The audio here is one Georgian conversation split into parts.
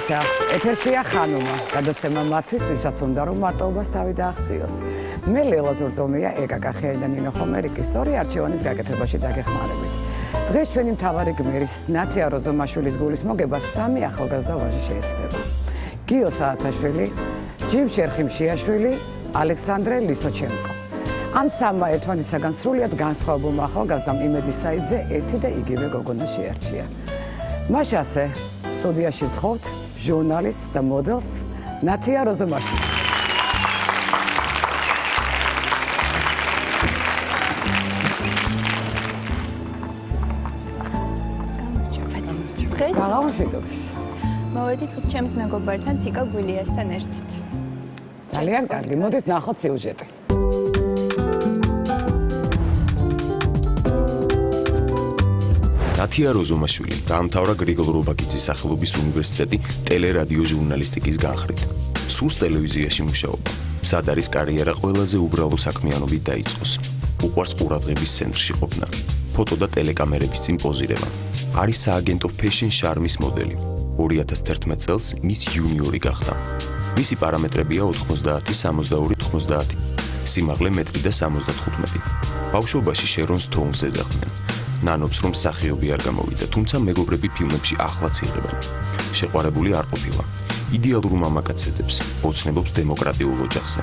ისა, ეთერშია ხანუმა, გადაცემა მათთვის, ვისაც უნდა რომ მარტოობას თავი დააღწიოს. მე ლელა ზურწომია, ეკა კახიანი და ნინო ხომერიკი სწორი არჩევანის გაკეთებაში დაგეხმარებით. დღეს ჩვენი მთავარი გმირის ნათია როზომაშვილის გულის მოგებას 3 ახალგაზრდა ვაჟი შეეცდება. გიო საათაშვილი, ჯიმ შერხიმშიაშვილი, ალექსანდრე ლისოჩენკო. ამ 3 ერთმანეთისაგან სრულიად განსხვავებულმა ახალგაზრდამ იმედი საიძე ერთი და იგივე გოგონა შეარჩია. მას ასე სტუდიაში ვთხოვთ ჟურნალისტს და მოდელს ნათია როზომაშვილს. საღამოშიდობის. მოვედით ჩემს მეგობართან თიკა გულიასთან ერთად. ძალიან კარგი, მოდით ნახოთ სიუჟეტი. ნათია როზომაშვილი დაამთავრა გრიგოლ რობაქიძის სახელობის უნივერსიტეტი ტელერადიო ჟურნალისტიკის განხრით. სურს ტელევიზიაში მუშაობა. მზად არის კარიერა ყველაზე უბრალო საქმიანობით დაიწყოს. უყვარს ყურადღების ცენტრში ყოფნა. ფოტო და ტელეკამერების წინ პოზირება. არის სააგენტო ფეშენ შარმის მოდელი. 2011 წელს მის იუნიორი გახდა. მისი პარამეტრებია 90, 62, 90. სიმაღლე 1 და 75. ბავშვობაში შერონ სტოუნს ეძახდნენ. ნანობს რომ მსახიობი არ გამოვიდა, თუმცა მეგობრები ფილმებში ახლაც იღებენ. შეყვარებული არ ყოფილა. იდეალურ მამაკაცებს, ოცნებობს დემოკრატიულ ოჯახზე.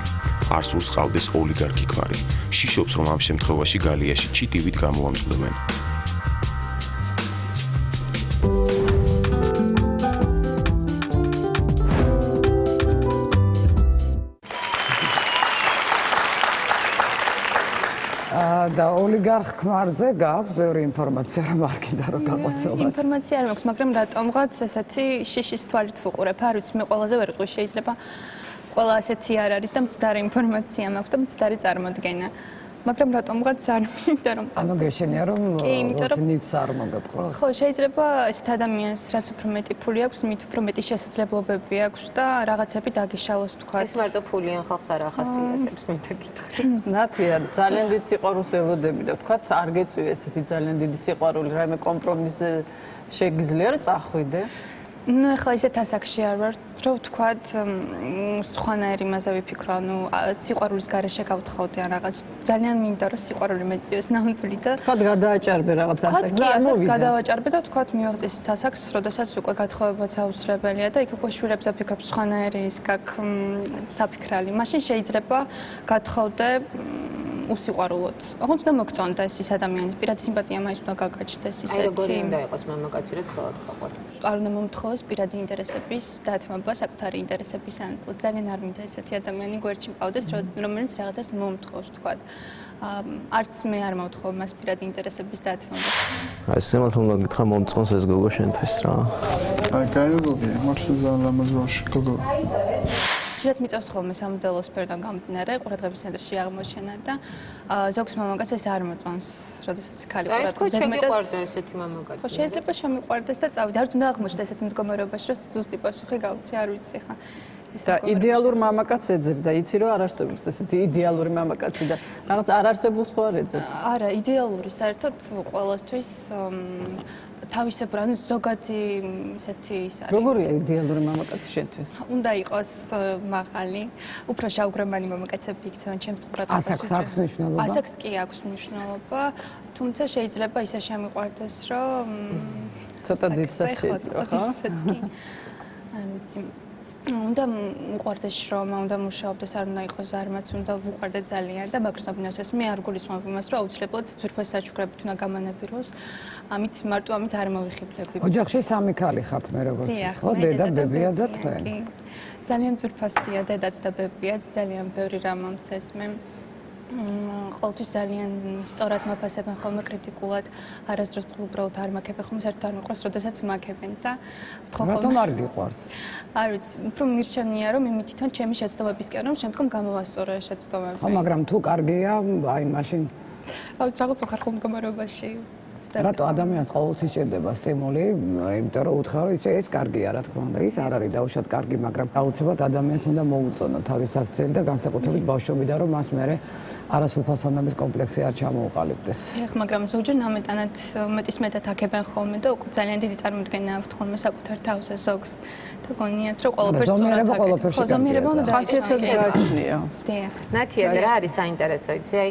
არ სურს ყავდეს ოლიგარქი ქმარი. შიშობს რომ ამ შემთხვევაში გალიაში ჩიტივით გამოამწვდომენ. და ოლიგარქ ქმარზე გაქვს ბევრი ინფორმაცია, რომ არ გინდა რომ გაყვეცოთ. ინფორმაცია არ მაქვს, მაგრამ რატომღაც ესეთი შიშის თვალით ვუყურებ, არ ვიცი, მე ყველაზე ვერ ვიყვის, შეიძლება ყველა ასეთი არ არის და მცდარი ინფორმაცია მაქვს და მცდარი წარმოდგენა. მაგრამ რატომღაც არ მინდა რომ ანუ გეშენია რომ როთნიც არ მოგეპყროს. ხო, შეიძლება ესეთ ადამიანს რაც უფრო მეტი ფული აქვს, მით უფრო მეტი შესაძლებლობები აქვს და რაღაცები დაგიშალოს თქვა. ეს მარტო ფულიან ხალხს არ ახასიათებს, მე დაგითხრა. ნათია, ძალიან დიდი სიყვარულს ელოდები და თქვა არ გეწვია ესეთი ძალიან დიდი სიყვარული, რაიმე კომპრომისი შეგიძლია რომ წახვიდე? ნუ ახლა ისეთ ასაკში არ ვარ, რომ ვთქვათ, სხვანაირი იმაზე ვიფიქრო, ანუ სიყვარულის გარეშე გავთხოვდი ან რაღაც. ძალიან მინდა რომ სიყვარული მეწიოს ნამდვილი და თქვათ გადააჭარბე რაღაც ასაკს და არ მოვიდა. გადავაჭარბე და თქვათ მივაღწეს ის ასაკს, როდესაც უკვე გათხოვებაც აუცილებელია და იქ უკვე შვილებზე ვფიქრობ სხვანაირი ის გაქვს საფიქრალი. მაშინ შეიძლება გათხოვდე უსიყვარულოდ. ოღონდ უნდა მოგწონდეს ის ადამიანის პირადი სიმპათია მაინც უნდა გაგაჩნდეს ისეთი. აი როგორი უნდა იყოს მამაკაცი, რაც ხელად გაყვარს. არ უნდა მომთხოვოს პირადი ინტერესების დათმობა, საკუთარი ინტერესების ანწყლა. ძალიან არ მინდა ესეთი ადამიანი გვერდში მყავდეს, რომელიც რაღაცას მომთხოვს, თქვათ. არც მე არ მომთხოვ მას პირადი ინტერესების დათმობა. აი, სიმართლე უნდა გითხრა, მომწონს ეს გოგო შენთვის რა. აი, კაი გოგოა, მართლა ძალიან ლამაზ ბავშვი გოგო. ხშირად მიწევს ხოლმე სამოდელო სფეროდან გამდინარე, ყურადღების ცენტრში აღმოჩენა და ზოგს მამაკაცს ეს არ მოწონს, როდესაც ქალი ყურადღებას ზედმეტად ესეთი მამაკაცი. ხო, შეიძლება შემიყვარდეს და წავიდა. არც უნდა აღმოჩნდეს ესეთ მდგომარეობაში, რომ ზუსტი პასუხი გავცე, არ ვიცი ხა. და იდეალურ მამაკაცს ეძებ და იცი რომ არ არსებობს ესეთი იდეალური მამაკაცი და რაღაც არ არსებულს ხო არ ეძებ? არა, იდეალური საერთოდ ყველასთვის თავისებურ, ანუ ზოგადი ესეთი ის არის. როგორია იდეალური მამაკაცი შენთვის? უნდა იყოს მაღალი, უფრო შავგრემანი მამაკაცები იქცევენ ჩემს ყურადღებას. ასაკს აქვს მნიშვნელობა? ასაკს კი აქვს მნიშვნელობა, თუმცა შეიძლება ისე შემიყვარდეს, რომ ცოტა დიდსაც შეიძლება, ხო? არ ვიცი. უნდა უყვარდეს შრომა, უნდა მუშაობდეს, არ უნდა იყოს ზარმაც, უნდა ვუყვარდე ძალიან და მაგრსაბინავს ეს მე არ გულისხმობ იმას, რომ აუცილებლად ძვირფას საჩუქრებით უნდა გამანებიროს. ამით მარტო ამით არ მოვიხიბლები. ოჯახში 3 ქალი ხართ მე როგორც ვიცი, ხო? დედა, ბებია და თქვენ. ძალიან ძვირფასია დედაც და ბებიაც, ძალიან ბევრი რამ მომწეს მე. ყოველთვის ძალიან სწორად მაფასებენ ხოლმე კრიტიკულად, არასდროს უბრალოდ არ მაქებენ ხოლმე, საერთოდ არ მიყვარს, როდესაც მაქებენ და ვთხოვ ხოლმე. რატომ არ გიყვარს? არ ვიცი, უფრო მირჩენია რომ იმით თვითონ ჩემი შეცდომებისკენ რომ შემდგომ გამოვასწორო ეს შეცდომები. ხო, მაგრამ თუ კარგია, აი მაშინ რა ვიცი, რაღაც უხერხულ მდგომარეობაში რატო ადამიანს ყოველთვის სჭირდება სტიმული, იმიტომ რომ უთხარ რომ ეს კარგია, რა თქმა უნდა, ის არ არის დაუშვათ კარგი, მაგრამ აუცილებლად ადამიანს უნდა მოუწონო თავის აქციელი და განსაკუთრებით ბავშვობიდან, რომ მას მერე არასრულფასოვნების კომპლექსი არ ჩამოუყალიბდეს. მაგრამ ზოგჯერ ნამეტანად მეტისმეტად აქებენ ხოლმე და უკვე ძალიან დიდი წარმოდგენა აქვთ ხოლმე საკუთარ თავზე ზოგს და გონიათ რომ ყველაფერს ზომიერება ყველაფერში კარგია. ზომიერება უნდა ხასიათსაც გააჩნია. ნათია რა არის საინტერესო იცი აი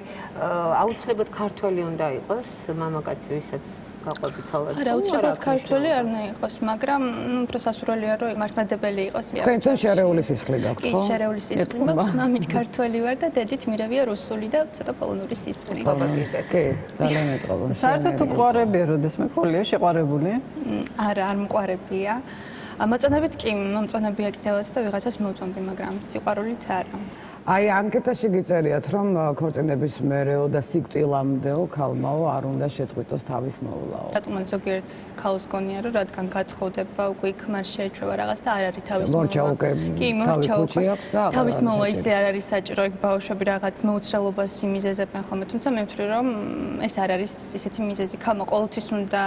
აუცილებლად ქართველი უნდა იყოს მამაკაცი ვისაც გაყვები ცალად არა აუცილებლად ქართველი არ უნდა იყოს მაგრამ უფრო სასურველია რომ მართლმადებელი იყოს თქვენთან შერეული სისხლი გაქვთ ხო? კი შერეული სისხლი მაქვს მამით ქართველი ვარ და დედით მირევია რუსული და ცოტა პოლონური სისხლი კი ძალიან ეტყობა საერთოდ უყვარებია როდესმე ყოლია შეყვარებული არა არ მყარებია მოწონებით კი მომწონებია კიდევაც და ვიღაცას მოვწონდი მაგრამ სიყვარულით არა აი ანკეტაში გიწერიათ რომ ქორწინების მერეო და სიკვდილამდეო ქალმაო არ უნდა შეწყვიტოს თავის მოვლაო. რატომაც ზოგიერთ ქალს გონია რომ რადგან გათხოვდება უკვე იქ მან შეეჩვევა რაღაც და არ არის თავის მოვლა. კი მორჩა უკვე თავის მოვლა ისე არ არის საჭირო იქ ბავშვები რაღაც მოუცრელობას იმიზეზებენ ხოლმე თუმცა მე ვთვლი რომ ეს არ არის ისეთი მიზეზი ქალმა ყოველთვის უნდა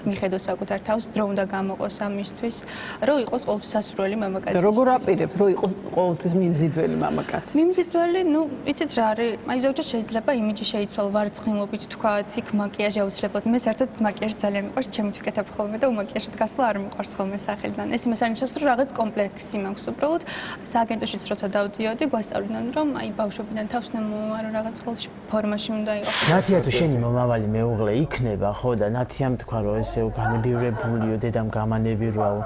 მიხედოს საკუთარ თავს დრო უნდა გამოყოს ამისთვის რომ იყოს ყოველთვის სასურველი მამაკაცი. როგორ აპირებთ რომ იყოს ყოველთვის მიმზიდველი მამაკაცი. მიმზიდველი, ну, იცით რა არის? აი ზოგჯერ შეიძლება იმიჯი შეიცვალო ვარცხნილობით თქვათ, იქ მაკიაჟი აუცილებლად. მე საერთოდ მაკიაჟი ძალიან მიყვარს, ჩემი ვიკეთებ ხოლმე და უმაკიაჟად გასვლა არ მიყვარს ხოლმე სახელიდან. ეს იმას არნიშნავს, რომ რაღაც კომპლექსი მაქვს უბრალოდ. სააგენტოშიც როცა დავდიოდი, გვასწავლდნენ, რომ აი ბავშვობიდან თავს უნდა მოვარო რაღაც ყოველში ფორმაში უნდა იყოს. ნათია თუ შენი მომავალი მეუღლე იქნება, ხო და ნათიამ თქვა, რომ ესე განებივრებულიო, დედამ გამანებირვაო.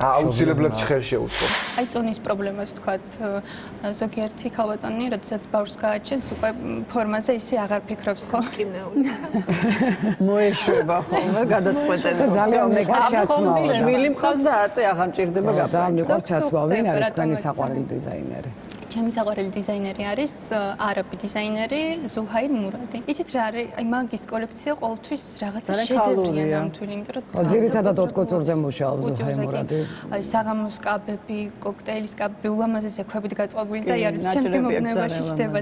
აუცილებლად ხერ შეუწყო. აი წონის პრობლემას თქვათ ზოგიერთი ქალბატონი, როდესაც ბავშვს გააჩენს, უკვე ფორმაზე ისე აღარ ფიქრობს ხო? კი მეუღლე. მოეშვება ხოლმე გადაწყვეტენ. ძალიან მეყარს ჩაცმავა. შვილი მყავს და აწე აღარ მჭირდება გაფრთხილება. ძალიან მეყარს ჩაცმავა. ვინ არის თქვენი საყვარელი დიზაინერი? ჩემი საყვარელი დიზაინერი არის არაბი დიზაინერი ზუჰაირ მურადი. იცით რა არის? აი მაგის კოლექცია ყოველთვის რაღაცა შედევრია ნამდვილი, იმიტომ რომ ძირითადად ოთხკუთხურზე მუშაობს ზუჰაირ მურადი. აი საღამოს კაბები, კოქტეილის კაბები, ულამაზესი ქვებით გაწყობილი და არის ჩემს გემოვნებაში ჩდება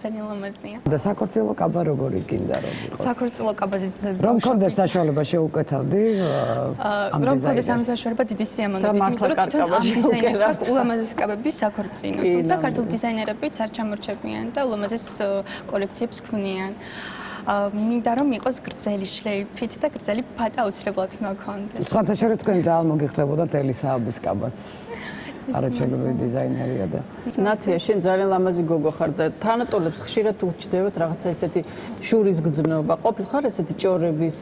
ძალიან ლამაზია. და საქორწილო კაბა როგორი გინდა რომ იყოს? საქორწილო კაბაზე რომ მქონდეს საშუალება შეუკეთავდი რომ მქონდეს ამ საშუალება დიდი სიამოვნებით, იმიტომ რომ თვითონ ამ დიზაინერს ულამაზესი კაბები საქორწინო. თუმცა ქართულ დიზაინერებიც არ ჩამორჩებიან და ულამაზეს კოლექციებს ქმნიან. მინდა რომ იყოს გრძელი შლეიფით და გრძელი ფატა აუცილებლად მქონდეს. სხვათა შორის თქვენ ძალიან მოგიხდებოდა ელისააბის კაბაც. არაჩვენებრივი დიზაინერია და ნათია შენ ძალიან ლამაზი გოგო ხარ და თანატოლებს ხშირად უჩნდებათ რაღაცა ესეთი შურის გზნობა. ყოფილხარ ესეთი ჭორების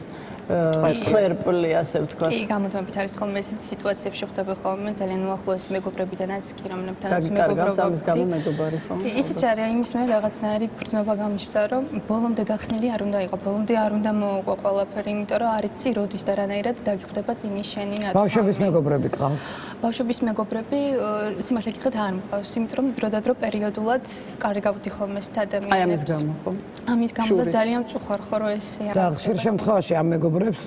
სხერპლი ასე ვთქვათ. კი, გამოდმებით არის ხოლმე ესეთი სიტუაციებში ხდება ხოლმე ძალიან უახლოესი მეგობრებიდანაც კი რომლებთანაც მეგობრობობ. ამის გამო მეგობარი ხო? იცით რა არის, იმის მე რაღაცნაირი გრძნობა გამიშსა, რომ ბოლომდე გახსნილი არ უნდა იყო, ბოლომდე არ უნდა მოუყვა ყველაფერი, იმიტომ რომ არ იცი როდის და რანაირად დაგიხვდება წინის შენი რა. ბავშვების მეგობრები ყავ. ბავშვების მეგობრები სიმართლე გითხრათ არ მყავს, იმიტომ რომ დროდადრო პერიოდულად კარგავდი ხოლმე ეს ადამიანებს. აი ამის გამო ხო? ამის გამო და ძალიან მწუხარ ხო რომ ესე და ხშირ შემთხვევაში ამ მეგობრებს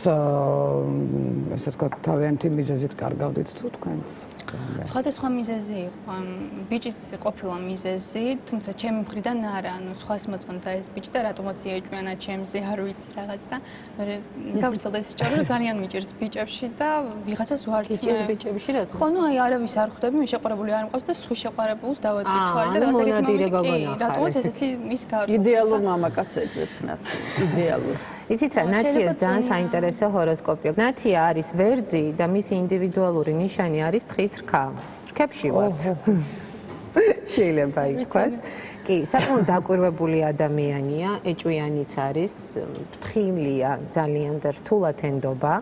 ესე ვთქვათ თავიანთი მიზეზით კარგავდით თუ თქვენს? სხვადასხვა მიზეზი იყო. ბიჭიც ყოფილა მიზეზი, თუმცა ჩემი მხრიდან არა, ანუ სხვას მოწონდა ეს ბიჭი და რატომაც იეჭვიანა ჩემზე, არ ვიცი რაღაც და მე გავწელდა ეს ჭორო, რომ ძალიან მიჭირს ბიჭებში და ვიღაცას ვარცმე. ბიჭებში რა? ხო, ნუ აი არავის არ ხვდები, მე შეყვარებული არ მყავს და სულ შეყვარებულს დავადგე თვალი და რაღაც ეგეთი მომენტი. რატომაც ესეთი ის გავრცელდა. იდეალურ მამაკაცს ეძებს ნათია. იდეალურს. იცით რა, ნათიას ძალიან საინტერესო ჰოროსკოპია. ნათია არის ვერძი და მისი ინდივიდუალური ნიშანი არის თხის რქა. რქებში ვართ. შეიძლება ითქვას. კი, საკმაოდ დაკვირვებული ადამიანია, ეჭვიანიც არის, ფრთხილია ძალიან და რთულად ენდობა.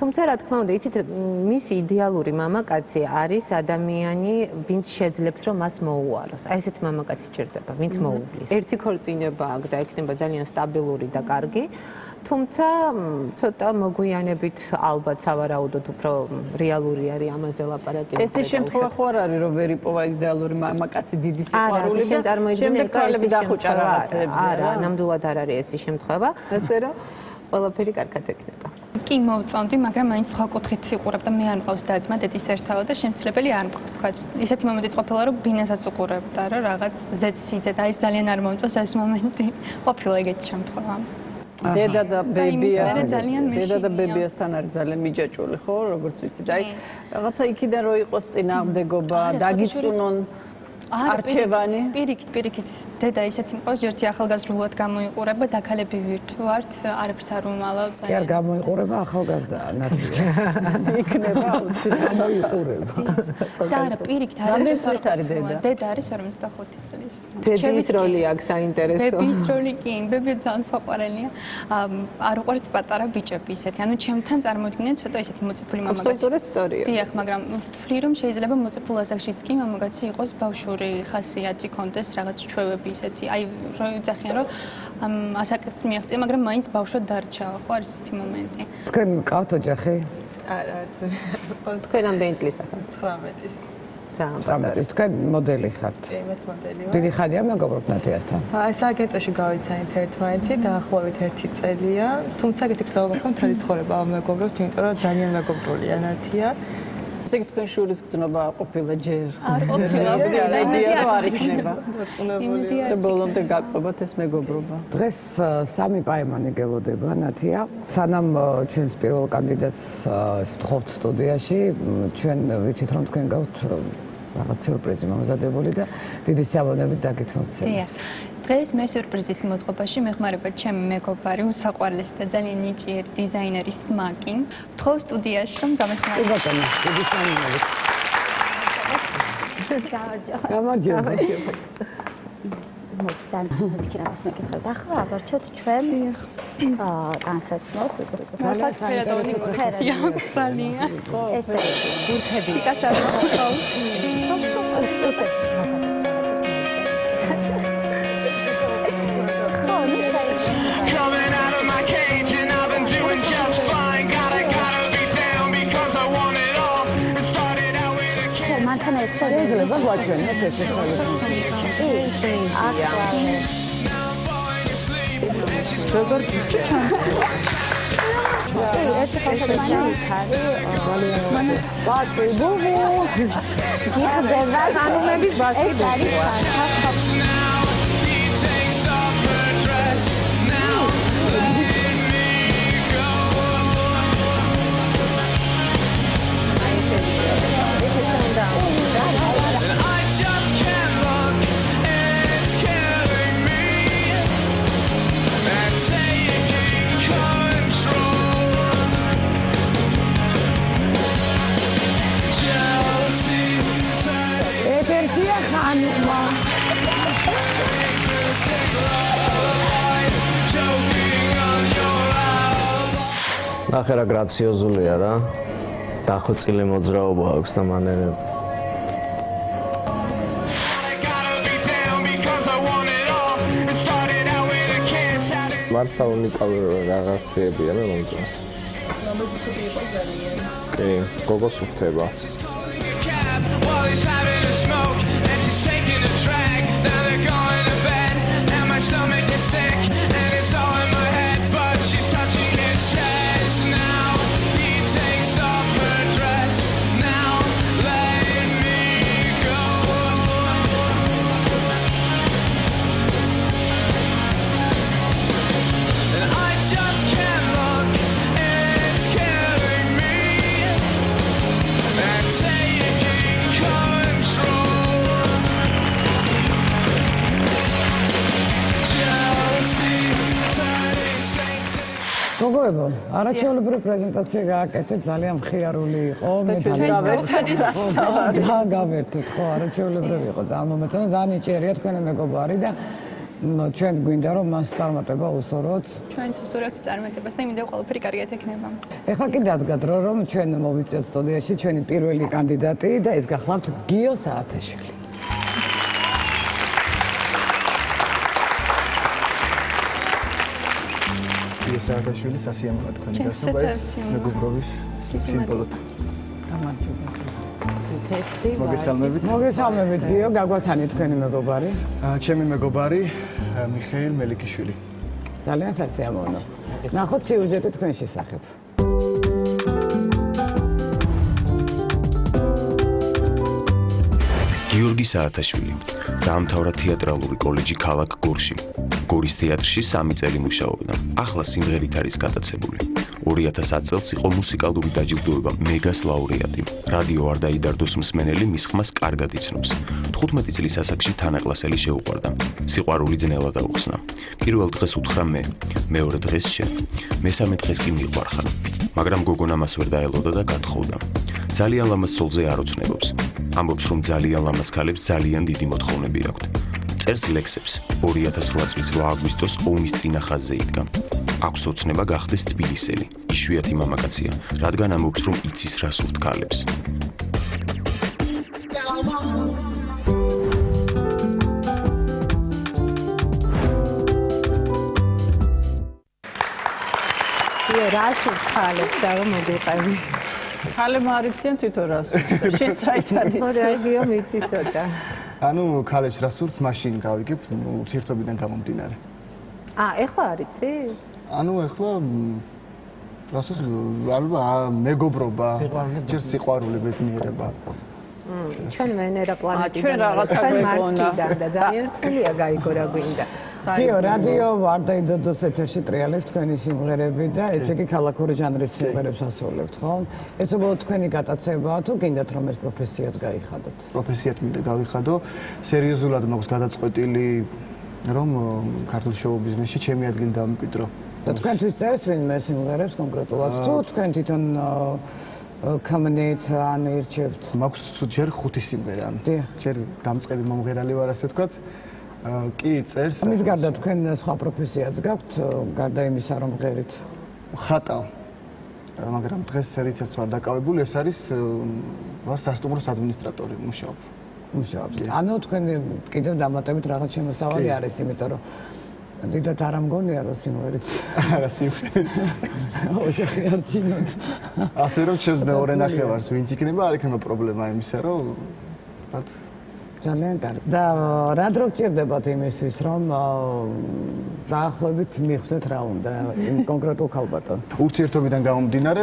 თუმცა რა თქმა უნდა, იცით, მისი იდეალური მამაკაცი არის ადამიანი, ვინც შეძლებს რომ მას მოუაროს. აი ესეთი მამაკაცი ჭირდება, ვინც მოუვლის. ერთი ქორწინება აქვს და ექნება ძალიან სტაბილური და კარგი. თუმცა ცოტა მოგვიანებით ალბათ სავარაუდოდ უფრო რეალური არის ამაზე ლაპარაკი. ეს ის შემთხვევა ხო არ არის რომ ვერ იპოვა იდეალური მამაკაცი დიდი სიყვარული და წარმოიდგინე თვალები დახუჭა რაღაცებზე. არა, ნამდვილად არ არის ეს ის შემთხვევა. ასე რომ ყველაფერი კარგად ექნება. კი მოვწონდი, მაგრამ მაინც სხვა კუთხით ვიყურებ და მე არ მყავს და-ძმა დედის ერთავა და შემცირებელი არ მყავს თქვა. ისეთი მომენტიც ყოფილა რომ ბინასაც უყურებ და რა რაღაც ზეცი და ის ძალიან არ მომწონს ეს მომენტი. ყოფილა ეგეთი შემთხვევა. დედა და მერე ბებიასთან არის ძალიან მიჯაჭვული, ხო, როგორც ვიცი. და აი რაღაცა იქიდან რო იყოს წინააღმდეგობა, დაგიწუნონ არჩევანი. პირიქით დედა ისეთი მყავს, ერთი ახალგაზრდულად გამოიყურება, დაქალები ვართ, არაფერს არ უმალავ. კი არ გამოიყურება ახალგაზრდა ნაცია. იქნება აუცილებლად გამოიყურება. და არა, პირიქით რამდენი წლის არის დედა? დედა არის 55 წლის. ბებიის როლი აქვს საინტერესო. ბებიის როლი კი, ბებია ძალიან საყვარელია. არ უყვარს პატარა ბიჭები ისეთი. ანუ ჩემთან წარმოიდგინეთ ცოტა ისეთი მოწიფული მამაკაცი. აბსოლუტური ისტორია. დიახ, მაგრამ ვთვლი რომ შეიძლება მოწიფულ ასაკშიც კი მამაკაცი იყოს ბავშვური ხასიათი კონდეს რაღაც ჩვევები ისეთი. აი რო იძახიან რომ ასაკს მიაღწია, მაგრამ მაინც ბავშვად დარჩა, ხო არის ესეთი მომენტი. თქვენ მყავთ ოჯახი? არა, თქვენ რამდენი წლის ახლა? 19-ის. ძალიან. თქვენ მოდელი ხართ? კი, მეც მოდელი ვარ. დიდი ხანია მეგობრობთ ნათიასთან? აი, სააგენტოში გავიცანით ერთმანეთი, დაახლოებით 1 წელია. თუმცა ეგეთი გზაობა ხო მთელი ცხოვრება მეგობრობთ, იმიტომ რომ ძალიან მეგობრულია ნათია. ესე იგი თქვენ შურის გზნობა ყოფილა ჯერ. არ ყოფილა, არ იქნება. და ბოლომდე გაყვებათ ეს მეგობრობა. დღეს სამი პაემანი გელოდება ნათია. სანამ ჩვენს პირველ კანდიდატს ვთხოვთ სტუდიაში, ჩვენ ვიცით რომ თქვენ გავთ რაღაც სიურპრიზი მომზადებული და დიდი სიამოვნებით დაგითმობთ ეს. დღეს მე სიურპრიზის მოწყობაში მეხმარება ჩემი მეგობარი, უსაყვარლესი და ძალიან ნიჭიერი დიზაინერი სმაკინ. ვთხოვ სტუდიაში რომ გამეხმაროთ. ბატონო, დიდი სიამოვნებით. გამარჯობა. ძალიან მეთქი რამას მეკითხავთ. ახლა ავარჩევთ ჩვენ განსაცნელს მართლა ფერადონი კოლექცია აქვს ძალიან. ესე გურთები. შეიძლება გვაჩვენოთ ეს როგორ ეს ბასკი ბუბუ გიხდება სამომების ბასკი ნახე რა გრაციოზულია რა. დახვეწილი მოძრაობა აქვს და მანერები. მართლა უნიკალური რაღაცებია მე მომწონს. კი, გოგოს უხდება. მოგოებო, არაჩვეულებრივი პრეზენტაცია გააკეთეთ, ძალიან მხიარული იყო. მე ძალიან გავერთეთ, ხო, არაჩვეულებრივი იყო. ძალიან მომეწონა, ძალიან ნიჭიერია თქვენი მეგობარი და ჩვენ გვინდა რომ მას წარმატება უსურვოთ. ჩვენც უსურვებთ წარმატებას და იმედია ყველაფერი კარგად ექნება. ეხლა კი დადგა დრო რომ ჩვენ მოვიწვიოთ სტუდიაში ჩვენი პირველი კანდიდატი და ეს გახლავთ გიო საათაშვილი. გიო საათაშვილი სასიამოვნო თქვენი გასობა ეს მეგობრობის სიმბოლოდ. მოგესალმებით გიო, გაგვაცანით თქვენი მეგობარი. ჩემი მეგობარი მიხეილ მელიქიშვილი. ძალიან სასიამოვნო. ნახოთ სიუჟეტი თქვენ შესახებ. გიო გიორგი საათაშვილი დაამთავრა თეატრალური კოლეჯი ქალაქ გორში. გორის თეატრში 3 წელი მუშაობდა. ახლა სიმღერით არის გატაცებული. 2010 წელს იყო მუსიკალური დაჯილდოება მეგას ლაურეატი. რადიო არ დაიდარდოს მსმენელი მის ხმას კარგად იცნობს. 15 წლის ასაკში თანაკლასელი შეუყვარდა. სიყვარული ძნელად აუხსნა. პირველ დღეს უთხრა მე, მეორე დღეს შენ, მესამე დღეს კი მიყვარხარ. მაგრამ გოგონა მას ვერ დაელოდა და გათხოვდა. ძალიან ლამაზ ცოლზე არ ოცნებობს. ამბობს, რომ ძალიან ლამაზ ქალებს ძალიან დიდი მოთხოვნები აქვთ. წერს ლექსებს. 2008 წლის 8 აგვისტოს ომის წინა ხაზზე იდგა. აქვს ოცნება გახდეს თბილისელი. იშვიათი მამაკაცია, რადგან ამბობს, რომ იცის რა სურთ ქალებს. რას სურთ ქალებს, აღა მოგიყვები. ქალები არიციან თვითონ რას. შენ საიდან იცი? რეგიო მიცისოდა. ანუ ქალებს რა სურთ, მაშინ გავიგებ ურთიერთობიდან გამომდინარე. ეხლა არიცი? ანუ ეხლა რას მეგობრობა, ჯერ სიყვარული ბედნიერება. ჩვენ ვენერა პლანეტიდან. ჩვენ რაღაცა გვეყონა და ძალიან რთულია გაიგო რა გვინდა. გიო, რადიო არ დაიდოდოს ეთერში ტრიალებს თქვენი სიმღერები და ესე იგი ქალაქური ჟანრის სიმღერებს ასრულებთ, ხო? ეს უბრალოდ თქვენი გატაცებაა თუ გინდათ რომ ეს პროფესიად გაიხადოთ? პროფესიად მინდა გავიხადო. სერიოზულად მაქვს გადაწყვეტილი რომ ქართულ შოუ ბიზნესში ჩემი ადგილი დამკვიდრო. და თქვენთვის წერს ვინმე სიმღერებს კონკრეტულად თუ თქვენ თვითონ კამნეთ ან ირჩევთ? მაქვს ჯერ 5 სიმღერა. ჯერ დამწყები მომღერალი ვარ ასე ვთქვათ. კი წერს. ამის გარდა თქვენ სხვა პროფესიაც გაქვთ, გარდა იმისა რომ ღერით? ხატავ. მაგრამ დღეს სერითაც ვარ დაკავებული, ეს არის ვარ სასტუმროს ადმინისტრატორი, მუშაობ. მუშაობთ. ანუ თქვენ კიდევ დამატებით რაღაც შემოსავალი არის, იმიტომ რომ დიდად არ ამგონია რომ სიმღერით. არა, სიმღერით. ოჯახი არ ჩინოთ. ასე რომ ჩემს მეორე ნახევარს ვინც იქნება, არ იქნება პრობლემა იმისა, რომ ვთქვათ ძალიან კარგი. და რა დრო გჭირდებათ იმისთვის, რომ დაახლოებით მიხვდეთ რა უნდა იმ კონკრეტულ ქალბატონს? ურთიერთობიდან გამომდინარე,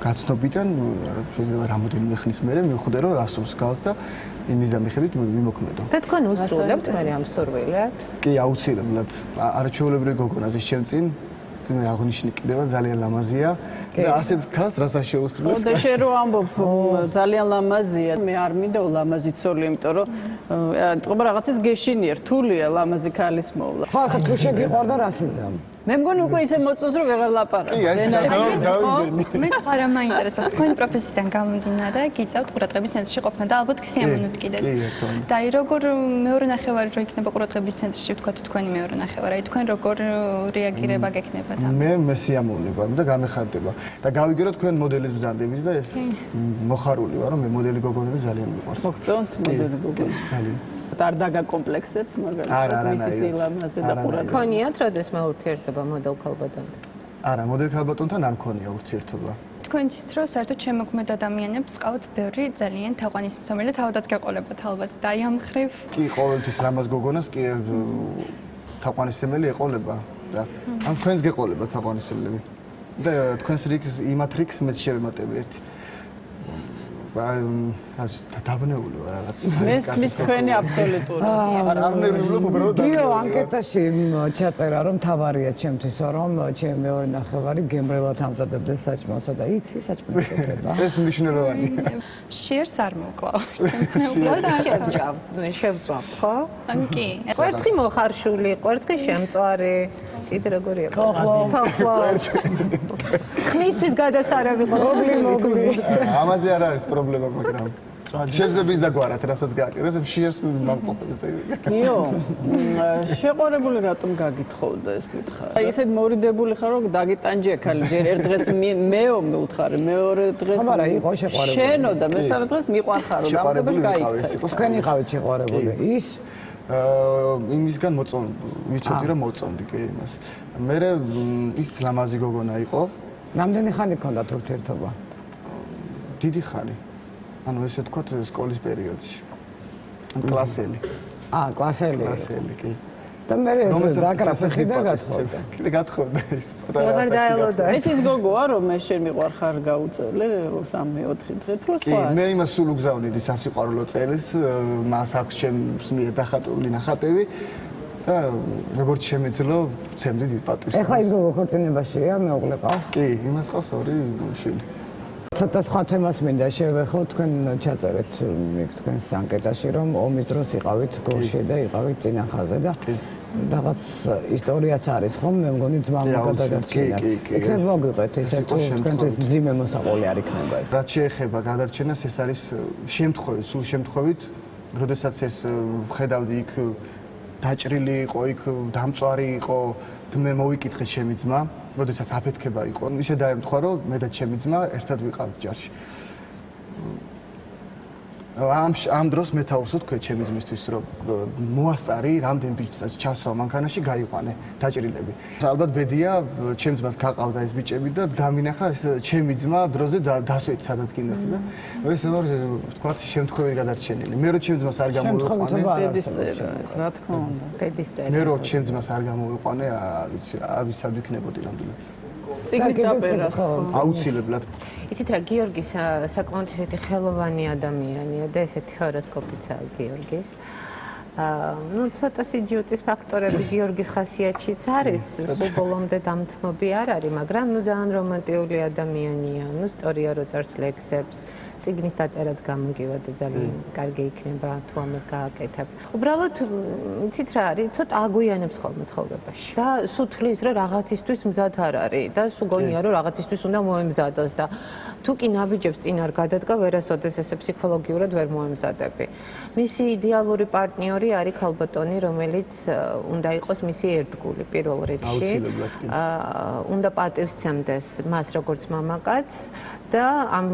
გაცნობიდან შეიძლება რამოდენიმე ხნის მერე მივხვდე, რომ რასურს გავს და იმის და მიხედვით მიმოქმედო. და თქვენ უსრულებთ მე ამ სურვილებს? კი, აუცილებლად. არაჩვეულებრივი გოგონაზე შემწინ, მე აღნიშნი კიდევ ძალიან ლამაზია. და ასეთ ქალს რასაც შეუსრულებს. და შენ რო ამბობ ძალიან ლამაზია, მე არ მინდა ლამაზი ცოლი, იმიტომ რომ თქო რაღაცას გეშინია, რთულია ლამაზი ქალის მოვლა. ხო, ხო, თუ შეგიყვარდა რასიზამ. მე მგონი უკვე ისე მოწონს რომ ვეღარ ლაპარაკობ. მე სხვა რა მაინტერესებს, თქვენი პროფესიიდან გამომდინარე, გიწევთ ყურადღების ცენტრში ყოფნა და ალბათ სიამოვნებთ კიდეც. და აი როგორ მეორე ნახევარი რო იქნება ყურადღების ცენტრში, ვთქვათ თქვენი მეორე ნახევარი, აი თქვენ როგორ რეაგირება გექნებათ ამას? მე სიამოვნება და გამეხარდება. და გავიგე რომ თქვენ მოდელის ბრძანდებით და ეს მოხარული ვარ რომ მე მოდელი გოგონები ძალიან მიყვარს. მოგწონთ მოდელი გოგონები? ძალიან. არ დაგაკომპლექსებთ მაგალითად მისი სილამაზე და ყურადღება. ქონიათ როდესმა ურთიერთობა მოდელ ქალბატონთან? არა, მოდელ ქალბატონთან არ მქონია ურთიერთობა. თქვენთვის რო საერთოდ შემოქმედ ადამიანებს ყავთ ბევრი ძალიან თაყვანისმცემელი და თავადაც გეყოლებათ ალბათ და აი ამ მხრივ კი, ყოველთვის ლამაზ გოგონას კი თაყვანისმცემელი ეყოლება და ამ თქვენს გეყოლება თაყვანისმცემლები. და თქვენს რიგს იმათ რიგს მეც შევემატები ერთი. დაბნეული ვარ რაღაც. მის თქვენი აბსოლუტური. არ ნერვიულობ უბრალოდ. გიო ანკეტაში ჩაწერა რომ თავარია ჩემთვის რომ ჩემი მეორე ნახევარი გემრიელად ამზადებდეს საჭმელსა და იცი საჭმელს ეთება. ეს მნიშვნელოვანია. შიერს არ მოკლავ. შევწვავთ, ხო? კი. კვერცხი მოხარშული, კვერცხი შემწვარი. კიდე როგორია? თოხლო. ხმისთვის გადასარავი მოგლი. ამაზე არ არის პრობლემა, მაგრამ შეიძლება ის დაგვარათ, რასაც გააკეთეს, შიერს მამყოფებს. გიო, შეყარებული რატომ გაგითხოვდა ეს კითხვა? აი ესეთ მორიდებული ხარ, რომ დაგიტანჯია ქალი, ჯერ ერთ დღეს მეო მეუთხარი, მეორე დღეს აბარა იყო შეყარებული. შენო და მესამე დღეს მიყვარხარო და ამასობაში გაიქცა. თქვენ იყავით შეყარებული. ის იმისგან ვიცოდი რომ მოწონდი კი იმას. მე ის ლამაზი გოგონა იყო. რამდენი ხანი გქონდათ ურთიერთობა? დიდი ხანი. ანუ ესე ვთქვათ სკოლის პერიოდში. კლასელი. კლასელი. კლასელი კი. და მე დაგრაფეხი და გათხოვდა. კიდე გათხოვდა ის პატარა აღარ დაელოდა. ეს ის გოგოა რომ მე შენ მიყვარ ხარ გაუწელე 3-4 დღე თუ სხვა. კი, მე იმას სულ უგზავნიდი სასიყვარულო წერილს, მას აქვს ჩემს მიერ დახატული ნახატები და როგორც შემეძლო, ცემდი პატივს. ეხლა ის გოგო ქორწინებაშია, მეუღლე ყავს? კი, იმას ყავს 2 შვილი. ცოტა სხვა თემას მინდა შევეხო, თქვენ ჩაწერეთ თქვენს ანკეტაში, რომ ომის დროს იყავით გორში და იყავით წინა ხაზზე და რაღაც ისტორიაც არის ხომ, მე მგონი ძმამ გადაგარჩინა. იქნებ მოგიყვეთ ესე თუ თქვენთვის მძიმე მოსაყოლი არ იქნება ეს. რაც შეეხება გადარჩენას, ეს არის შემთხვევით, სულ შემთხვევით, როდესაც ეს ხედავდი იქ დაჭრილი იყო, იქ დამწვარი იყო, მე მოვიკითხე ჩემი ძმა, როდესაც აფეთქება იყო, ისე დაემთხვა, რომ მე და ჩემი ძმა ერთად ვიყავით ჯარში. ამ დროს მეთაურს თქვენ ჩემი ძმისთვის, რომ მოასწარი, რამდენ ბიჭს ჩასვა მანქანაში გაიყვანე დაჭრილები. ალბათ ბედია, ჩემ ძმას გაყავდა ეს ბიჭები და დამინახა ეს ჩემი ძმა დროზე დასვეთ სადაც კიდაც და ეს ვარ თქვა შემთხვევით გადარჩენილი. მე რო ჩემ ძმას არ გამოვიყვანე, რა თქმა უნდა, ბედის წერა. მე რო ჩემ ძმას არ გამოვიყვანე, არ ვიცი სად ვიქნებოდი ნამდვილად. ციგნის დაპირას აუცილებლად. იცით რა, გიორგი საკმაოდ ისეთი ხელოვანი ადამიანია და ესეთი ჰოროსკოპიც აქვს გიორგის. ну ცოტა სიჯუტის ფაქტორები გიორგის ხასიათშიც არის, სულ ბოლომდე დამთმობი არ არის, მაგრამ ну ძალიან რომანტიული ადამიანია, ну სწორია რო წერს ლექსებს, ციგნის დაწერაც გამოგივა და ძალიან კარგი იქნება თუ ამას გააკეთებ. უბრალოდ იცით რა არის, ცოტა აგვიანებს ხოლმე ცხოვრებაში. და სულ თვლის რომ რაღაცისთვის მზად არ არის და სულ გონია რომ რაღაცისთვის უნდა მოემზადოს და თუ კი ნაბიჯებს წინ არ გადადგა, ვერასოდეს ესე ფსიქოლოგიურად ვერ მოემზადები. მისი იდეალური პარტნიორი არის ქალბატონი, რომელიც უნდა იყოს მისი ერთგული პირველ რიგში. უნდა პატივსცემდეს მას როგორც მამაკაცს და ამ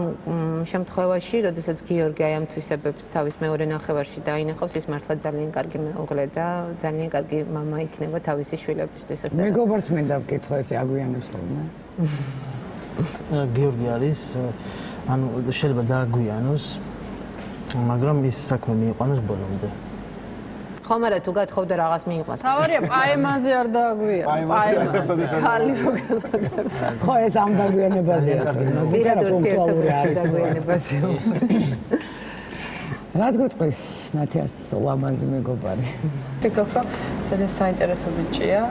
შემთხვევაში, როდესაც გიორგი აი ამ თვისებებს თავის მეორე ნახევარში დაინახავს, ის მართლა ძალიან კარგი მეუღლე და ძალიან კარგი მამა იქნება თავისი შვილებისთვის ასე. მეგობარს მინდა ვკითხო, ესე აგვიანებს ხოლმე. გიორგი არის, ანუ შეიძლება დააგვიანოს, მაგრამ ის საქმე მიიყვანოს ბოლომდე. ხო, მაგრამ თუ გათხოვდა რაღაც მიიყვანს. თავარია პაემაზე არ დააგვიანოს. პაემაზე. ხალი რო გადაგდება. ხო, ეს ამ დაგვიანებაზეა. ზოგადად პუნქტუალური არის დაგვიანებაზე. რაც გეტყვის ნათიას ლამაზი მეგობარი. ვფიქრობ, რომ ძალიან საინტერესო ბიჭია.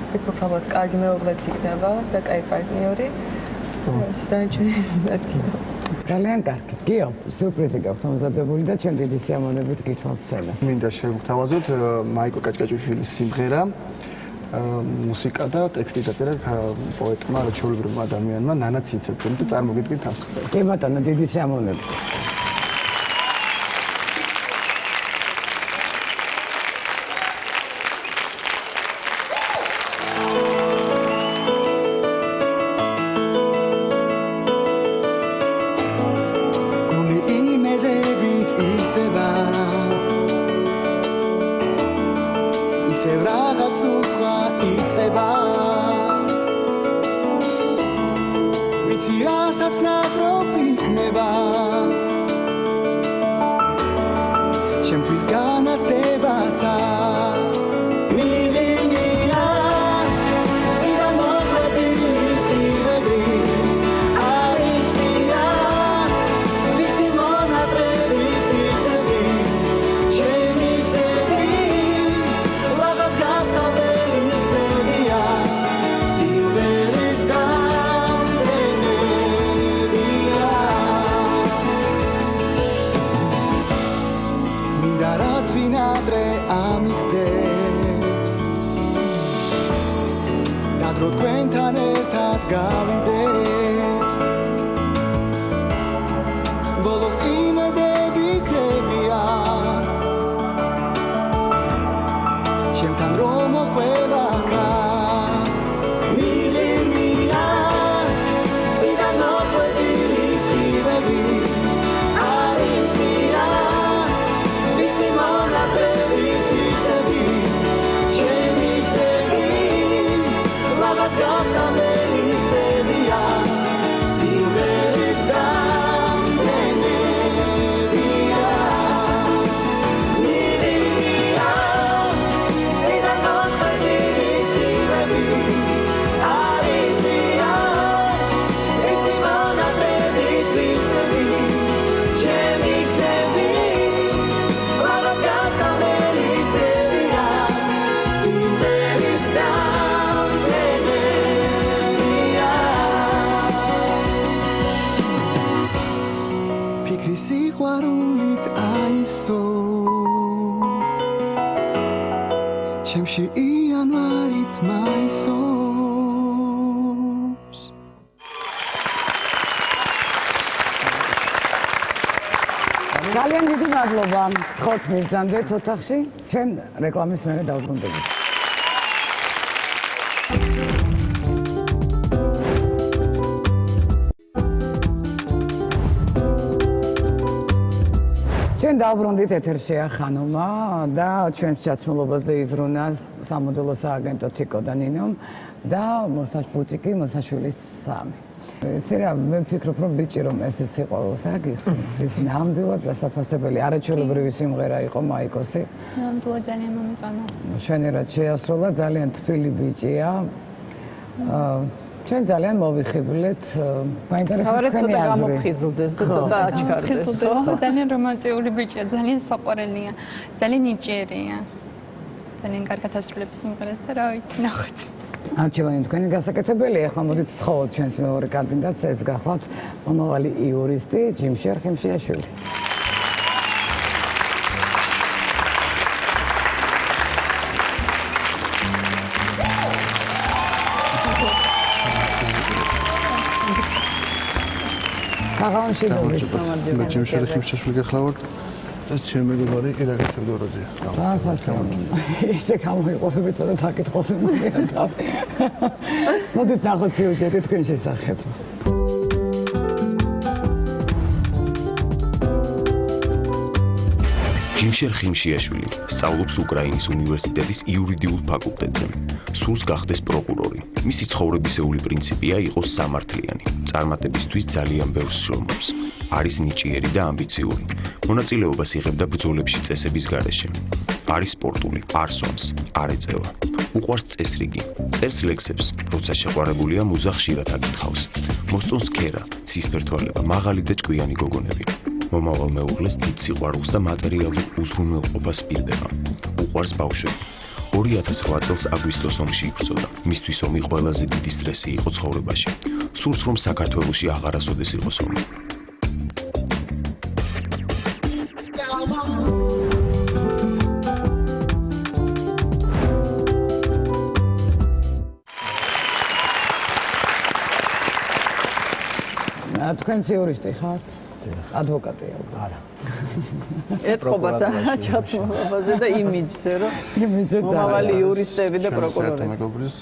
ვფიქრობ, რომ კარგი მეუღლეც იქნება და კაი პარტნიორი. ეს დაიჩვენე ნათია. ძალიან კარგი. გიო, სიურპრიზი გაქვთ მომზადებული და ჩვენ დიდი სიამოვნებით გითხოვთ სცენას. მინდა შევგვთავაზოთ მაიკო კაჭკაჭიშვილის სიმღერა, მუსიკა და ტექსტი დაწერა პოეტმა ჩვეულებრივმა ადამიანმა ნანა ცინცაძემ და წარმოგიდგენთ ამ სიმღერას. კი ბატონო, დიდი სიამოვნებით. Graça me miseria ჩემში იანვარიც მაისობს ძალიან დიდი მადლობა ხოთ მიბრძანდეთ ოთახში ჩვენ რეკლამის მერე დავბრუნდებით ჩვენ დავბრუნდით ეთერშია ხანომა და ჩვენს ჩაცმულობაზე იზრუნა სამოდელო სააგენტო თიკო და ნინომ და მოსაშ ბუტიკი მოსაშვილის 3 ცერა მე ვფიქრობ რომ ბიჭი რომ ეს სიყვარულს აგიხსნის ის ნამდვილად დასაფასებელი არაჩვეულებრივი სიმღერა იყო მაიკოსი ნამდვილად ძალიან მომეწონა შვენერად შეასრულა ძალიან თბილი ბიჭია ჩვენ ძალიან მოვიხიბლეთ მაინტერესებს თქვენი აზრი გამოფხიზლდეს და ცოტა აჩქარდეს ხო ძალიან რომანტიკული ბიჭია ძალიან საყვარელია ძალიან ნიჭიერია ძალიან კარგად ასრულებს სიმღერას და რა ვიცი ნახოთ არჩევანი თქვენი გასაკეთებელია ახლა მოდით თხოვოთ ჩვენს მეორე კანდიდატს ეს გახლავთ მომავალი იურისტი ჯიმშერ ხიმშიაშვილი მე ჯიმშერ ხიმშიაშვილი გახლავთ ეს ჩემი მეგობარი ირაკი თევდორაძეა. ისე გამოიყურებით რომ დაკითხოს იმედია და მოდით ნახოთ სიუჟეტი თქვენ შესახებ. ჯიმშერ ხიმშიაშვილი სწავლობს უკრაინის უნივერსიტეტის იურიდიულ ფაკულტეტზე. სულს გახდეს პროკურორი. მისი ცხოვრებისეული პრინციპია იყოს სამართლიანი. წარმატებისთვის ძალიან ბევრს შრომობს. არის ნიჭიერი და ამბიციური. მონაწილეობას იღებდა ბრძოლებში წესების გარეშე. არის სპორტული, არ სვამს, არ ეწევა. უყვარს წესრიგი. წერს ლექსებს, როცა შეყვარებულია მუზა ხშირად აკითხავს. მოსწონს ქერა, ცისფერთვალება, მაღალი და ჭკვიანი გოგონები. მომავალ მეუღლეს დიდ სიყვარულს და მატერიალურ უზრუნველყოფას პირდება. უყვარს ბავშვები. 2008 წელს აგვისტოს ომში იბრძოდა. მისთვის ომი ყველაზე დიდი სტრესი იყო ცხოვრებაში. სურს რომ საქართველოში აღარასოდეს იყოს ომი. თქვენც იურისტი ხართ? ადვოკატია უკვე. არა. ეთყობათ ჩაცმულობაზე და იმიჯზე, რომ მომავალი იურისტები და პროკურორები. მეგობრის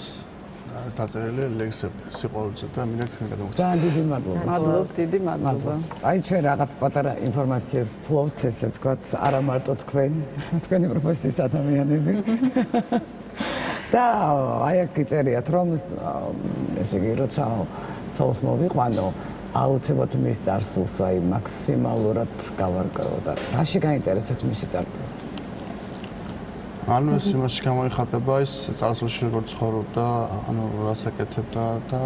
დაწერილი ლექსები სიყვარულზე და მინდა გადმოგცემ. ძალიან დიდი მადლობა. მადლობ, დიდი მადლობა. აი ჩვენ რაღაც პატარა ინფორმაციებს ფლობთ, ესე ვთქვათ, არა მარტო თქვენი პროფესიის ადამიანები. და აი აქ იწერიათ რომ ესე იგი როცა ცოლს მოვიყვანო აუცილებლად მის წარსულს აი მაქსიმალურად გავარკვევ და რაში გაინტერესებთ მისი წარსული? ანუ ეს იმაში გამოიხატება ის წარსულში როგორ ცხოვრობდა, ანუ რას აკეთებდა და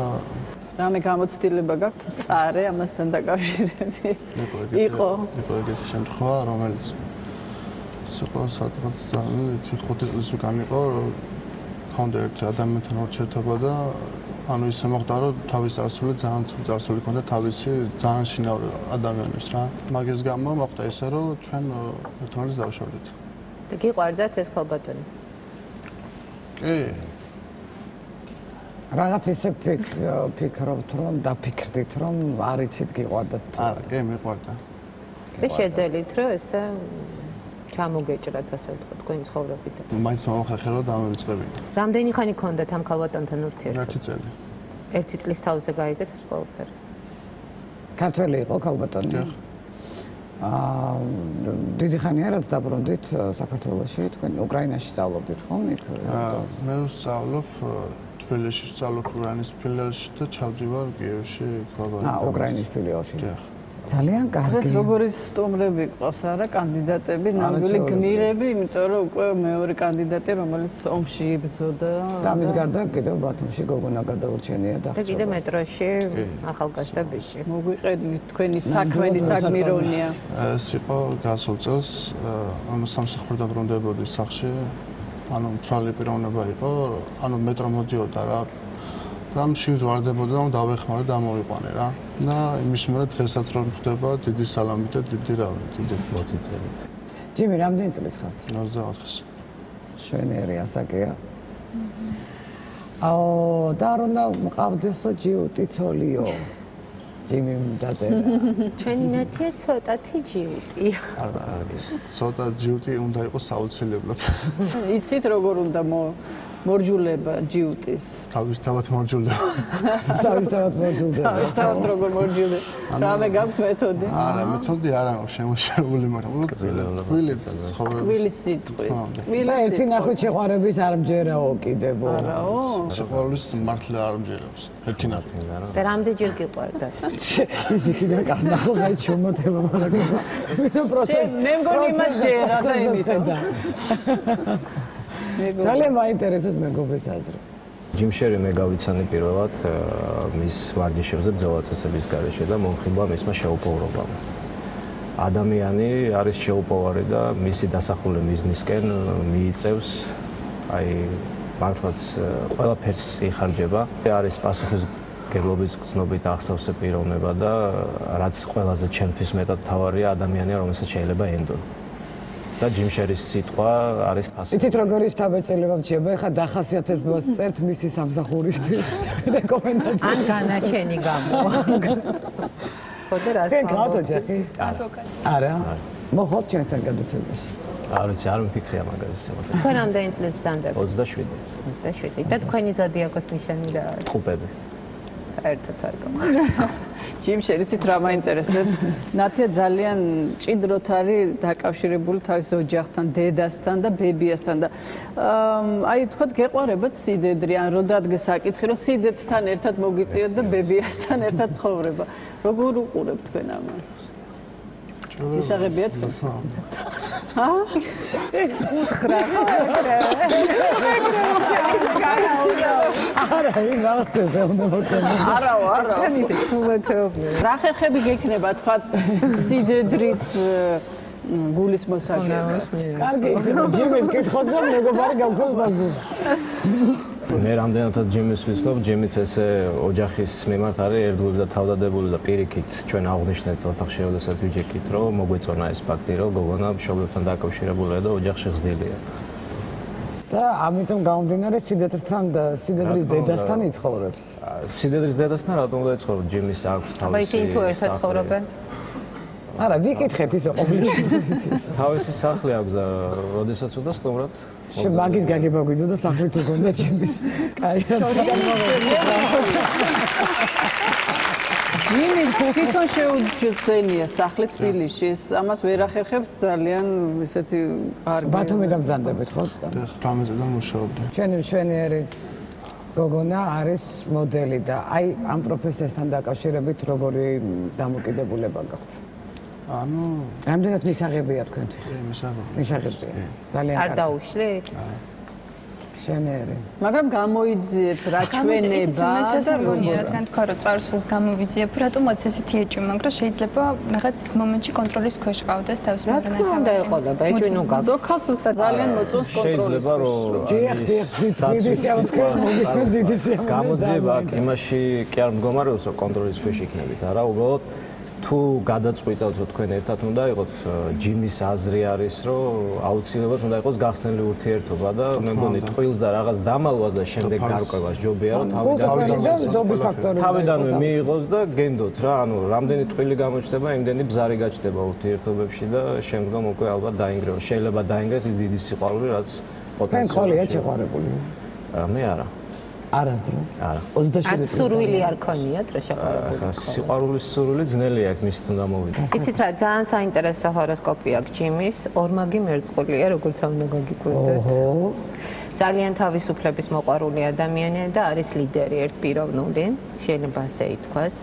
რამე გამოცდილება გაქვთ წარე ამასთან დაკავშირებით? იყო ეგეთი შემთხვევა, რომელიც სულ სადღაც 5 წლის უკან იყო, ჰქონდა ერთი ადამიანთან ურთიერთობა და ანუ ისე მოხდა რომ თავის წარსული ძალიან წარსული ჰქონდა თავისი ძალიან შინაური ადამიანის რა. მაგის გამო მოხდა ისე რომ ჩვენ ერთმანეთს დავშორდით. და გიყვარდათ ეს ქალბატონი? კი. რაღაც ისე ფიქრობთ რომ დაფიქრდით რომ არ იცით გიყვარდათ? არა, კი მიყვარდა. და შეძელით რომ ესე ჩამოგეჭრათ ასე ვთქვათ თქვენი ცხოვრებით. მაინც მომახერხე რომ დამივიწყებინე. რამდენი ხანი გქონდათ ამ ქალბატონთან ურთიერთობა? 1 წელი. 1 წლის თავზე გაიგეთ ეს ყველაფერი? ქართველი იყო ქალბატონი? დიდი ხანია რაც დაბრუნდით საქართველოში, თქვენ უკრაინაში სწავლობდით ხო? მე ვსწავლობ თბილისში, ვსწავლობ უკრაინის ფილიალში და ჩავდივარ კიევში ქალბატონი. უკრაინის ფილიალში. ძალიან კარგი. ეს როგორი სტუმრები ყავს არა კანდიდატები, ნამდვილი გმირები, იმიტომ რომ უკვე მეორე კანდიდატი რომელიც ომში იბრძოდა. და მის გარდა კიდევ ბათუმში გოგონა გადაურჩენია და კიდევ მეტროში ახალგაზრდა ბიჭი. მოგვიყედით თქვენი საქმენი საგმირონია. ეს იყო გასულ წელს, ანუ სამსახური დაბრუნდებოდი სახლში. ანუ მთრალი პიროვნება იყო, ანუ მეტრო მოდიოდა რა. და მშინ ვარდებოდა და დავეხმარე და მოვიყვანე რა. და იმის მერე დღესაც რომ ხდება დიდი სალამით და დიდი რავით, დიდი ფლოცით. ჯიმი, რამდენი წლის ხართ? 24 წლის. შვენიერი ასაკია. და არ უნდა მყავდესო ჯიუტი ცოლიო. ჯიმი დაწერა. ჩვენი ნათია ცოტათი ჯიუტია. ცოტა ჯიუტი უნდა იყოს აუცილებლად. იცით როგორ უნდა მორჯულება ჯიუტის? თავისთავად მორჯულდება. თავისთავად მორჯულდება. თავისთავად როგორ მორჯულდება? რამე გაქვთ მეთოდი? არა, მეთოდი არ აქვს შემოშებული, მაგრამ თბილი ცხოვრება. თბილი სიტყვით. და ერთი ნახვით შეყვარების არ მჯერაო კიდევო. არაო? შეყვარების მართლა არ მჯერავს. ერთი ნახვით. და რამდენჯერ გიყვარდათ? ის იქიდან კარნახობს აი ჩუმოტება მაგრამ ვიდო პროცესი. მე მგონი იმას ჯერა და იმიტომ. ძალიან მაინტერესებს მეგობრის აზრი. ჯიმ შერი მე გავიცანი პირველად მის ვარჯიშებზე ბრძოლა წესების გარეშე და მომხიბლა მისმა შეუპოვრობამ. ადამიანი არის შეუპოვარი და მისი დასახული მიზნისკენ მიიწევს აი მართლაც ყველაფერს იხარჯება. არის პასუხისმგებლობის გრძნობით ახსოვსე პიროვნება და რაც ყველაზე ჩემთვის მეტად თავარია ადამიანია რომელსაც შეიძლება ენდო. და ჯიმ შერის სიტყვა არის ფასი. იცით როგორი შთაბეჭდილება მჭირდება? ეხლა დახასიათებს წერთ მისი სამსახურისთვის რეკომენდაცია. ან განაჩენი გამო. ხოდა რას თქვენ გავთ ოჯახი? ადვოკატი. არა. მოხოთ ჩვენთან გადაცემაში. არ ვიცი, არ მიფიქრია მაგაზე. თქვენ რამდენი წლის ბრძანდება? 27. 27. და თქვენი ზოდიაკოს ნიშანი რა არის? ყუპები. საერთოდ არ გავხართ. ჯიმ შერიცით რა მაინტერესებს? ნათია ძალიან ჭიდროთ არის დაკავშირებული თავის ოჯახთან, დედასთან და ბებიასთან და აი თქვათ გეყვარებათ სიდედრი, ან რო დადგეს საკითხი, რომ სიდედთან ერთად მოგიწიოთ და ბებიასთან ერთად ცხოვრება. როგორ უყურებთ თქვენ ამას? ისაღებია თქვენ? ჰა? უთხრა. არა, ის რაღაცზე უნდა მოკლდეს. არაო, არაო. თქვენ ისე სულეთეობნი. რა ხერხები გექნება თქვათ სიდედრის გულის მოსაგებად? კარგი, ჯიმის კითხოთ და მეგობარი გავხსოვს პასუხს. მე რამდენადაც ჯიმის ვიცნობ, ჯიმიც ესე ოჯახის მიმართ არის ერთგული და თავდადებული და პირიქით ჩვენ აღვნიშნეთ ოთახში როდესაც ვიჯექით, რომ მოგვეწონა ეს ფაქტი, რომ გოგონა მშობლებთან დაკავშირებულია და ოჯახში ხსნილია. და ამიტომ გამომდინარე სიდედრთან და სიდედრის დედასთან იცხოვრებს. სიდედრის დედასთან რატომ უნდა იცხოვროთ? ჯიმის აქვს თავისი. აბა ისინი თუ ერთად ცხოვრობენ? არა, ვიკითხეთ ისე ყოველთვის. თავისი სახლი აქვს და როდესაც უნდა სტუმრად მაგის გაგება გვიდო და სახლი თუ გონდა ჯიმის. კაია. ჯიმის თვითონ შეუძენია სახლი თბილისში. ამას ვერ ახერხებს ძალიან ესეთი კარგი. ბათუმიდან ბრძანდებით ხო? პრამეზედან მუშაობდა. ჩვენი გოგონა არის მოდელი და აი ამ პროფესიასთან დაკავშირებით როგორი დამოკიდებულება გაქვთ? ანუ რამდენად მისაღებია თქვენთვის? მისაღებია. ძალიან არ დაუშლით? შენერი. მაგრამ გამოიძიებს რა ჩვენება და როგორ რადგან თქვა რომ წარსულს გამოვიძიებ, რატომაც ესეთი ეჭვი, მაგრამ შეიძლება რაღაც მომენტში კონტროლის ქვეშ ყავდეს თავის მეგობრებთან. რა თქმა უნდა ეყოლება, ეჭვი ნუ გაგ. ზოქას ძალიან მოწონს კონტროლის ქვეშ. გამოძიება აქ იმაში კი არ მდგომარეობს, რომ კონტროლის ქვეშ იქნებით, არა, უბრალოდ თუ გადაწყვიტავთ რომ თქვენ ერთად უნდა იყოთ, ჯიმის აზრი არის, რომ აუცილებლად უნდა იყოს გახსნილი ურთიერთობა და მე მგონი ტყილს და რაღაც დამალვას და შემდეგ გარკვევას ჯობია რომ თავიდანვე მიიღოს და გენდოთ რა, ანუ რამდენი ტყილი გამოჩნდება, იმდენი ბზარი გაჩნდება ურთიერთობებში და შემდგომ უკვე ალბათ დაინგრევა. შეიძლება დაინგრეს ის დიდი სიყვარული, რაც თქვენ ხოლია შეყვარებული? მე არა. არასდროს. არა. 27 სურვილი არ ქონიათ რა შეყვარებული? სიყვარულის სურვილი ძნელია აქ მის თუნდა მოვიდა. იცით რა, ძალიან საინტერესო ჰოროსკოპია აქვს ჯიმის, ორმაგი მერწყულია, როგორც უნდა გაგიკვირდეთ. ძალიან თავისუფლების მოყვარული ადამიანია და არის ლიდერი, ერთპიროვნული, შეიძლება ასე ითქვას.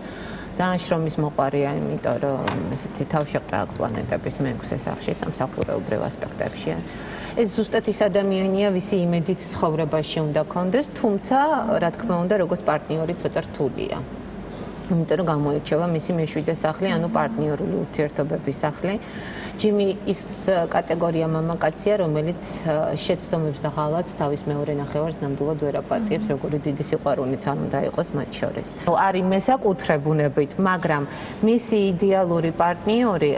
ძალიან შრომის მოყვარია, იმიტომ რომ ესეთი თავშეყრა პლანეტების მეექვსე სახლში სამსახურეობრივ ასპექტებში. ეს ზუსტად ის ადამიანია, ვისი იმედით ცხოვრებაში უნდა კონდეს, თუმცა, რა თქმა უნდა, როგორც პარტნიორი ცოტა რთულია. იმიტომ რომ გამოირჩევა მისი მეშვიდე სახლი, ანუ პარტნიორული ურთიერთობების სახლი. ჯიმი ის კატეგორია მამაკაცია, რომელიც შეცდომებს და ღალატს თავის მეორე ნახევარს ნამდვილად ვერ აპატიებს, როგორი დიდი სიყვარულიც არ უნდა იყოს მათ შორის. არის მესაკუთრებუნებით, მაგრამ მისი იდეალური პარტნიორი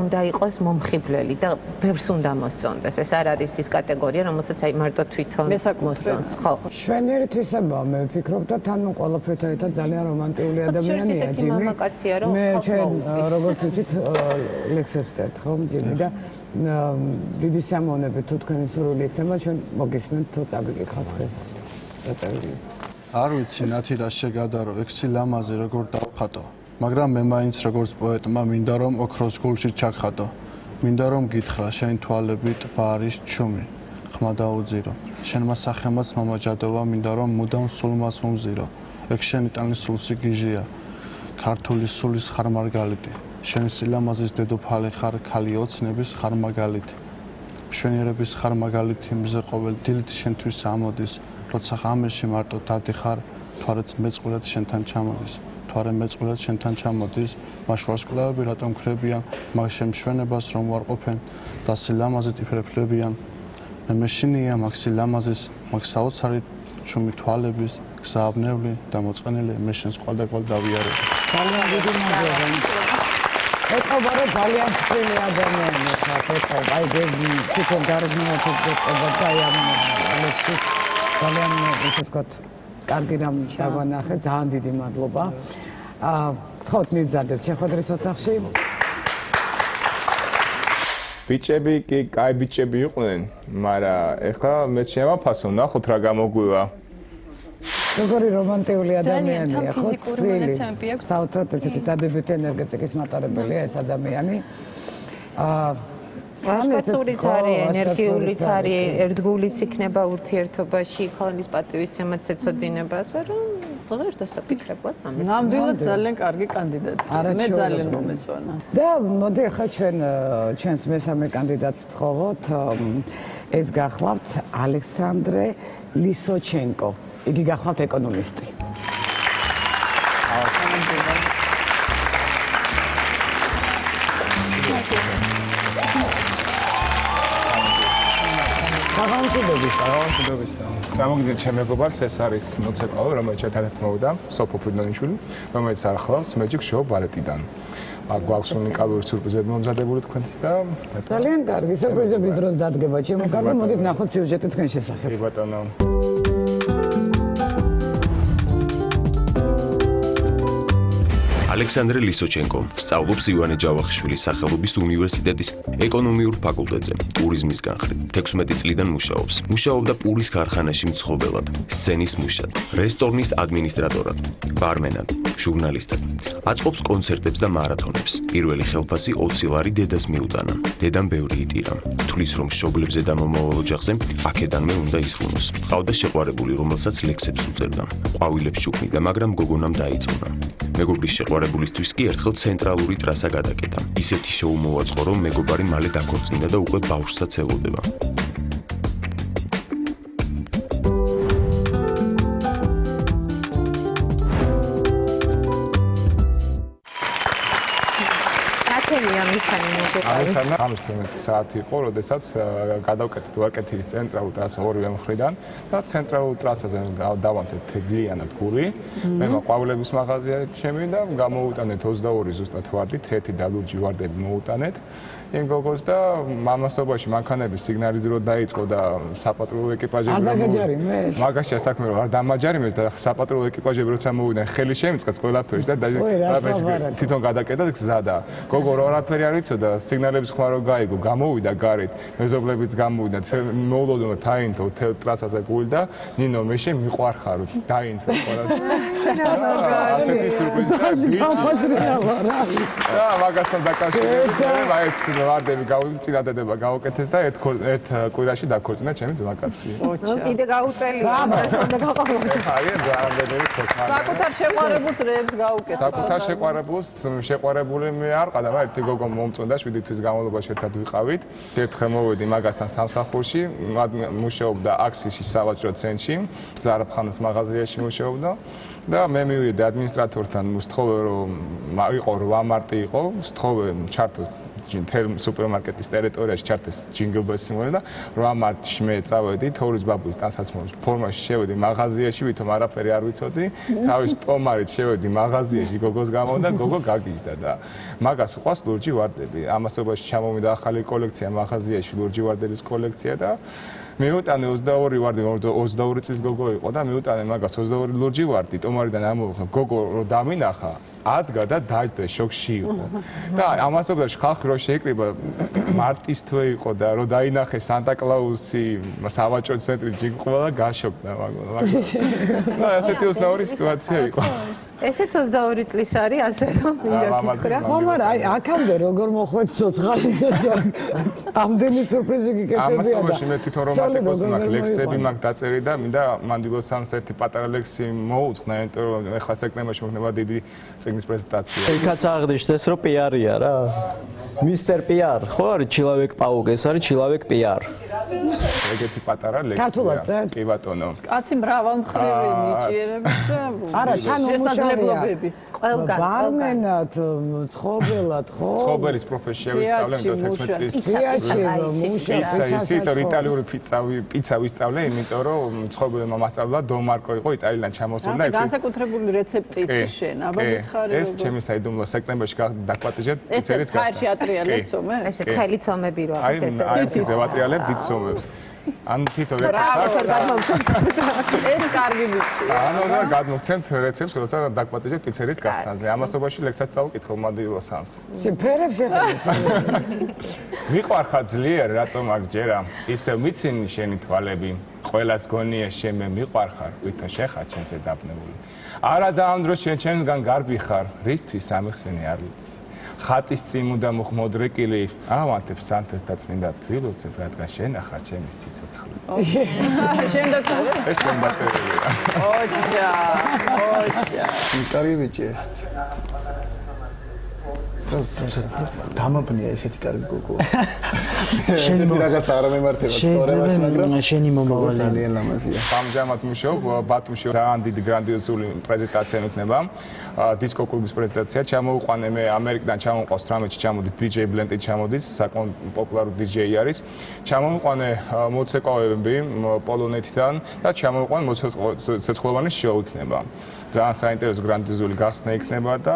უნდა იყოს მომხიბვლელი და ბევრს უნდა მოსწონდეს. ეს არ არის ის კატეგორია, რომელსაც აი მარტო თვითონ მოსწონს, ხო? შვენიერი თვისებაა, მე ვფიქრობ და თან ყველაფერთან ერთად ძალიან რომანტიკული ადამიანია ჯიმი. მე ჩვენ როგორც ვიცით ლექსებს წერთ ხო ჯიმი და დიდი სამონებით თუ თქვენი სურვილი იქნება ჩვენ მოგისმენთ თუ წაგიკითხავთ დღეს დაწევით. არ ვიცი ნათი რა შეგადარო ექსი ლამაზი როგორ დავხატო მაგრამ მე მაინც როგორც პოეტმა მინდა რომ ოქროს გულში ჩაგხატო მინდა რომ გითხრა შენ თვალებით ბარის ჩუმი ხმა დაუძირო შენმა სახელმაც მომაჯადოვა მინდა რომ მუდამ სულმას უმზირო ეგ შენი ტანის სულსი გიჟია ქართული სულის ხარ მარგალიტი შენ სილამაზის დედოფალი ხარ ქალი ოცნების ხარ მაგალითი მშვენიერების ხარ მაგალითი მზე ყოველ დილით შენთვის ამოდის როცა ღამეში მარტო დადიხარ თვარეც მეწყვილად შენთან ჩამოდის თვარე მეწყვილად შენთან ჩამოდის მაშვარს კვლავები რატომ ქრებიან მაგ შემშვენებას რომ ვარყოფენ და სილამაზით იფერფლებიან მე მეშინია მაგ სილამაზის მაგ საოცარი ჩუმი თვალების გზავნევლი და მოწყენილი მე შენს ყვალდაკვალ დავიარებ ძალიან დიდი მადლობა ეთქობა რომ ძალიან სწრაფი ადამიანი ხარ ეთქობა აი თვითონ გარეგნულად ეთქობა და აი ამ ლექსი ძალიან ისე ვთქვათ კარგი რამ დავანახე ძალიან დიდი მადლობა გთხოვთ მივძადეთ შეხვედრის ოთახში ბიჭები კი კაი ბიჭები იყვნენ მაგრამ ეხლა მე შემაფასო ნახოთ რა გამოგვივა როგორი რომანტიკული ადამიანია ხო? ფიზიკური მონაცემები აქვს. საოცრად ესეთი დადებითი ენერგეტიკის მატარებელია ეს ადამიანი. ვაჟკაცურიც არის, ენერგიულიც არის, ერთგულიც იქნება ურთიერთობაში, ხალხის პატივისცემაც ეცოდინებას, რომ ღერ დასაფიქრებლად ამეთ. ნამდვილად ძალიან კარგი კანდიდატი. მე ძალიან მომეწონა. და მოდი ახლა ჩვენს მესამე კანდიდატს ვთხოვოთ. ეს გახლავთ ალექსანდრე ლისოჩენკო. იგი გახლავთ ეკონომისტი. გამოგიდგენთ ჩემ მეგობარს ეს არის მოცეკვავე რომელიც ერთად მოვიდა სოფო ფრიდონიშვილი რომელიც ახლავს Magic Show ბალეტიდან გვაქვს უნიკალური სიურპრიზები მომზადებული თქვენთვის და ძალიან კარგი სიურპრიზების დროს დადგება ჩემო კარგი მოდით ნახოთ სიუჟეტი თქვენ შესახებ ბატონო ალექსანდრე ლისოჩენკო სწავლობს ივანე ჯავახიშვილის სახელობის უნივერსიტეტის ეკონომიურ ფაკულტეტზე, ტურიზმის განხრით. 16 წლიდან მუშაობს. მუშაობდა პურის ქარხანაში მცხოვრებლად, სცენის მუშად, რესტორნის ადმინისტრატორად, ბარმენად, ჟურნალისტად. აწყობს კონცერტებს და მარათონებს. პირველი ხელფასი 20 ლარი დედას მიუტანა. დედამ ბევრი იტირა. თulis რომ მშობლებზე და მომავალ ოჯახზე აქედანმე უნდა ისრუნოს. ყავდა შეყვარებული, რომელსაც ლექსებს უწერდა. ყვავილებს შუქნიდა, მაგრამ გოგონამ დაიწუნა. მეგობრის შეყვარებულისთვის კი ერთხელ ცენტრალური ტრასა გადაკეტა. ისეთი შოუ მოვაწყო, რომ მეგობარი მალე დაქორწინდა და უკვე ბავშვსაც ელოდება. ამის 12 საათი იყო, როდესაც გადავკეთეთ ვარკეთილის ცენტრალურ ტრასას ორივე მხრიდან და ცენტრალურ ტრასაზე დავანთეთ გლიანად გური. მე ყვავილების მაღაზია ჩემი და გამოუტანეთ 22 ზუსტად ვარდით, ერთი და ლურჯი ვარდები მოუტანეთ. იმ გოგოს და მამასობაში მანქანების სიგნალიზირება დაიწყო და საპატრულო ეკიპაჟები მაგაშია საქმე რომ არ დამაჯარიმეს და საპატრულო ეკიპაჟები როცა მოვიდნენ ხელი შემიწყეს ყველაფერში და თვითონ გადაკეტა გზა და გოგო რაფერი არ იცოდა სიგნალების ხმა რო გაიგო გამოვიდა გარეთ მეზობლებიც გამოვიდა მოულოდნელად დაინთო ტრასაზე გული და ნინო მეშე მიყვარხარ დაინთო ყველა ასეთი სიურპრიზი და მაგასთან დაკავშირებით აი ეს ვარდები გავიწინადდება გავაკეთეს და ერთ კვირაში დაქორწინა ჩემი ძმაკაცი. კიდე გაუწელია. აი ძალიან ცოტა. საკუთარ შეყვარებულს რეებს გაუკეთე. საკუთარ შეყვარებულს შეყვარებული მე არ ყავდა, მაგრამ ერთი გოგო მომწონდა 7 თვის განმავლობაში ერთად ვიყავით. ერთხელ მოვედი მაგასთან სამსახურში, მუშაობდა აქსისში სავაჭრო ცენტრში, ზარაფხანის მაღაზიაში მუშაობდა და მე მივიდე ადმინისტრატორთან, ვსთხოვე რომ იყო 8 მარტი იყო, ვსთხოვე ჩართოს სუპერმარკეტის ტერიტორიაში ჩართეს ჯინგლბესი მოდი და 8 მარტში მე წავედი თორის ბაბუის ტანსაცმლის ფორმაში შევედი მაღაზიაში, ვითომ არაფერი არ ვიცოდი, თავის ტომარით შევედი მაღაზიაში გოგოს გამო და გოგო გაგიჟდა და მაგას უყვას ლურჯი ვარდები. ამასობაში ჩამოვიდა ახალი კოლექცია მაღაზიაში, ლურჯი ვარდების კოლექცია და მიუტანე 22 ვარდი, 22 წლის გოგო იყო და მიუტანე მაგას 22 ლურჯი ვარდი, ტომარიდან ამოვიხა, გოგო რო დამინახა ადგა და დაჯდა შოქში იყო და ამასობაში ხალხი რო შეიკრიბა მარტის თვე იყო და რო დაინახე სანტა-კლაუსი სავაჭრო ცენტრი ჯინყვა გაშოკდა მაგრამ და ასეთი უცნაური სიტუაცია იყო ესეც 22 წლის არის ასე რომ მინდა თქვა ხო მაგრამ აი აქამდე როგორ მოხვეთ ცოცხალი ამდენი სურპრიზი გიკეთებია და ამასობაში მე თვითონ რომანტიკოსი მაქვს ლექსები მაქვს დაწერილი და მინდა მანდილოსანს ერთი პატარა ლექსი მოუწყნა იმიტომ რომ ახლა სექტემბერში მოხდება დიდი ის პრეზენტაცია. იქაც აღნიშნეს რომ პიარია რა. მისტერ პიარ, ხო არის ჩილავეკ პაუგ, ეს არის ჩილავეკ პიარ. ეგეთი პატარა ლექსია. კი ბატონო. კაცი მრავალმხრივი ნიჭიერების და არა, თან შესაძლებლობების. ყველგან. ბარმენად, ცხოვრობელად, ხო? ცხოვრების პროფესია ვისწავლე, იმიტომ 16 წლის. ფიაჩი, მუშა, იცი, იტალიური პიცა ვისწავლე, იმიტომ რომ ცხოვრებელმა მასწავლა დონ მარკო იყო იტალიიდან ჩამოსული და განსაკუთრებული რეცეპტი იცი შენ, აბა მითხარი ეს ჩემი საიდუმლო სექტემბერში დაგვატიჟეთ პიცერიის გასწავლა. ეს ატრიალებ ცომე? ესე ხელი ცომები რო არის ესე. აი, ეს ვატრიალებ დიდ ცომებს. ან თითო რეცეპტს ეს კარგი ბიჭია. ანუ და გადმოგცემთ რეცეპტს, როცა დაგვატიჟეთ პიცერიის გასწავლაზე. ამასობაში ლექსად წავუკითხო მანდილოსანს. შეფერებს ეხლა. მიყვარხარ ძლიერ, რატომ აქ ჯერა? ისევ მიცინი შენი თვალები. ყველას გონია შენ მე მიყვარხარ, ვითო შეხარ ჩემზე დაბნეული. არა და ამ დროს შენ ჩემსგან გარბი ხარ, რისთვის ამიხსენი არ ვიცი. ხატის წინ უნდა მოხმოდრეკილი, ავანთებ სანთეს და წმინდა თბილოცებ, რადგან შენ ახარ ჩემი სიცოცხლე. შენ დაწერე? ეს შენ დაწერილია. ოჩა, ოჩა. კარგი ბიჭი ეს. დამაბნია ესეთი კარგი გოგო. ესეთი რაღაც არ მემართება ცხოვრებაში, მაგრამ შენი მომავალი ძალიან ლამაზია. ამჟამად მუშაობ ბათუმში ძალიან დიდი გრანდიოზული პრეზენტაცია მექნება. დისკო კლუბის პრეზენტაცია ჩამოვყვანე მე ამერიკიდან ჩამოვყავს 18-ში ჩამოდით DJ Blend-ი ჩამოდის, საკმაოდ პოპულარული DJ არის. ჩამოვყვანე მოცეკვავები პოლონეთიდან და ჩამოვყვანე მოცეკვოვანი შოუ იქნება. ძალიან საინტერესო გრანდიოზული გახსნა იქნება და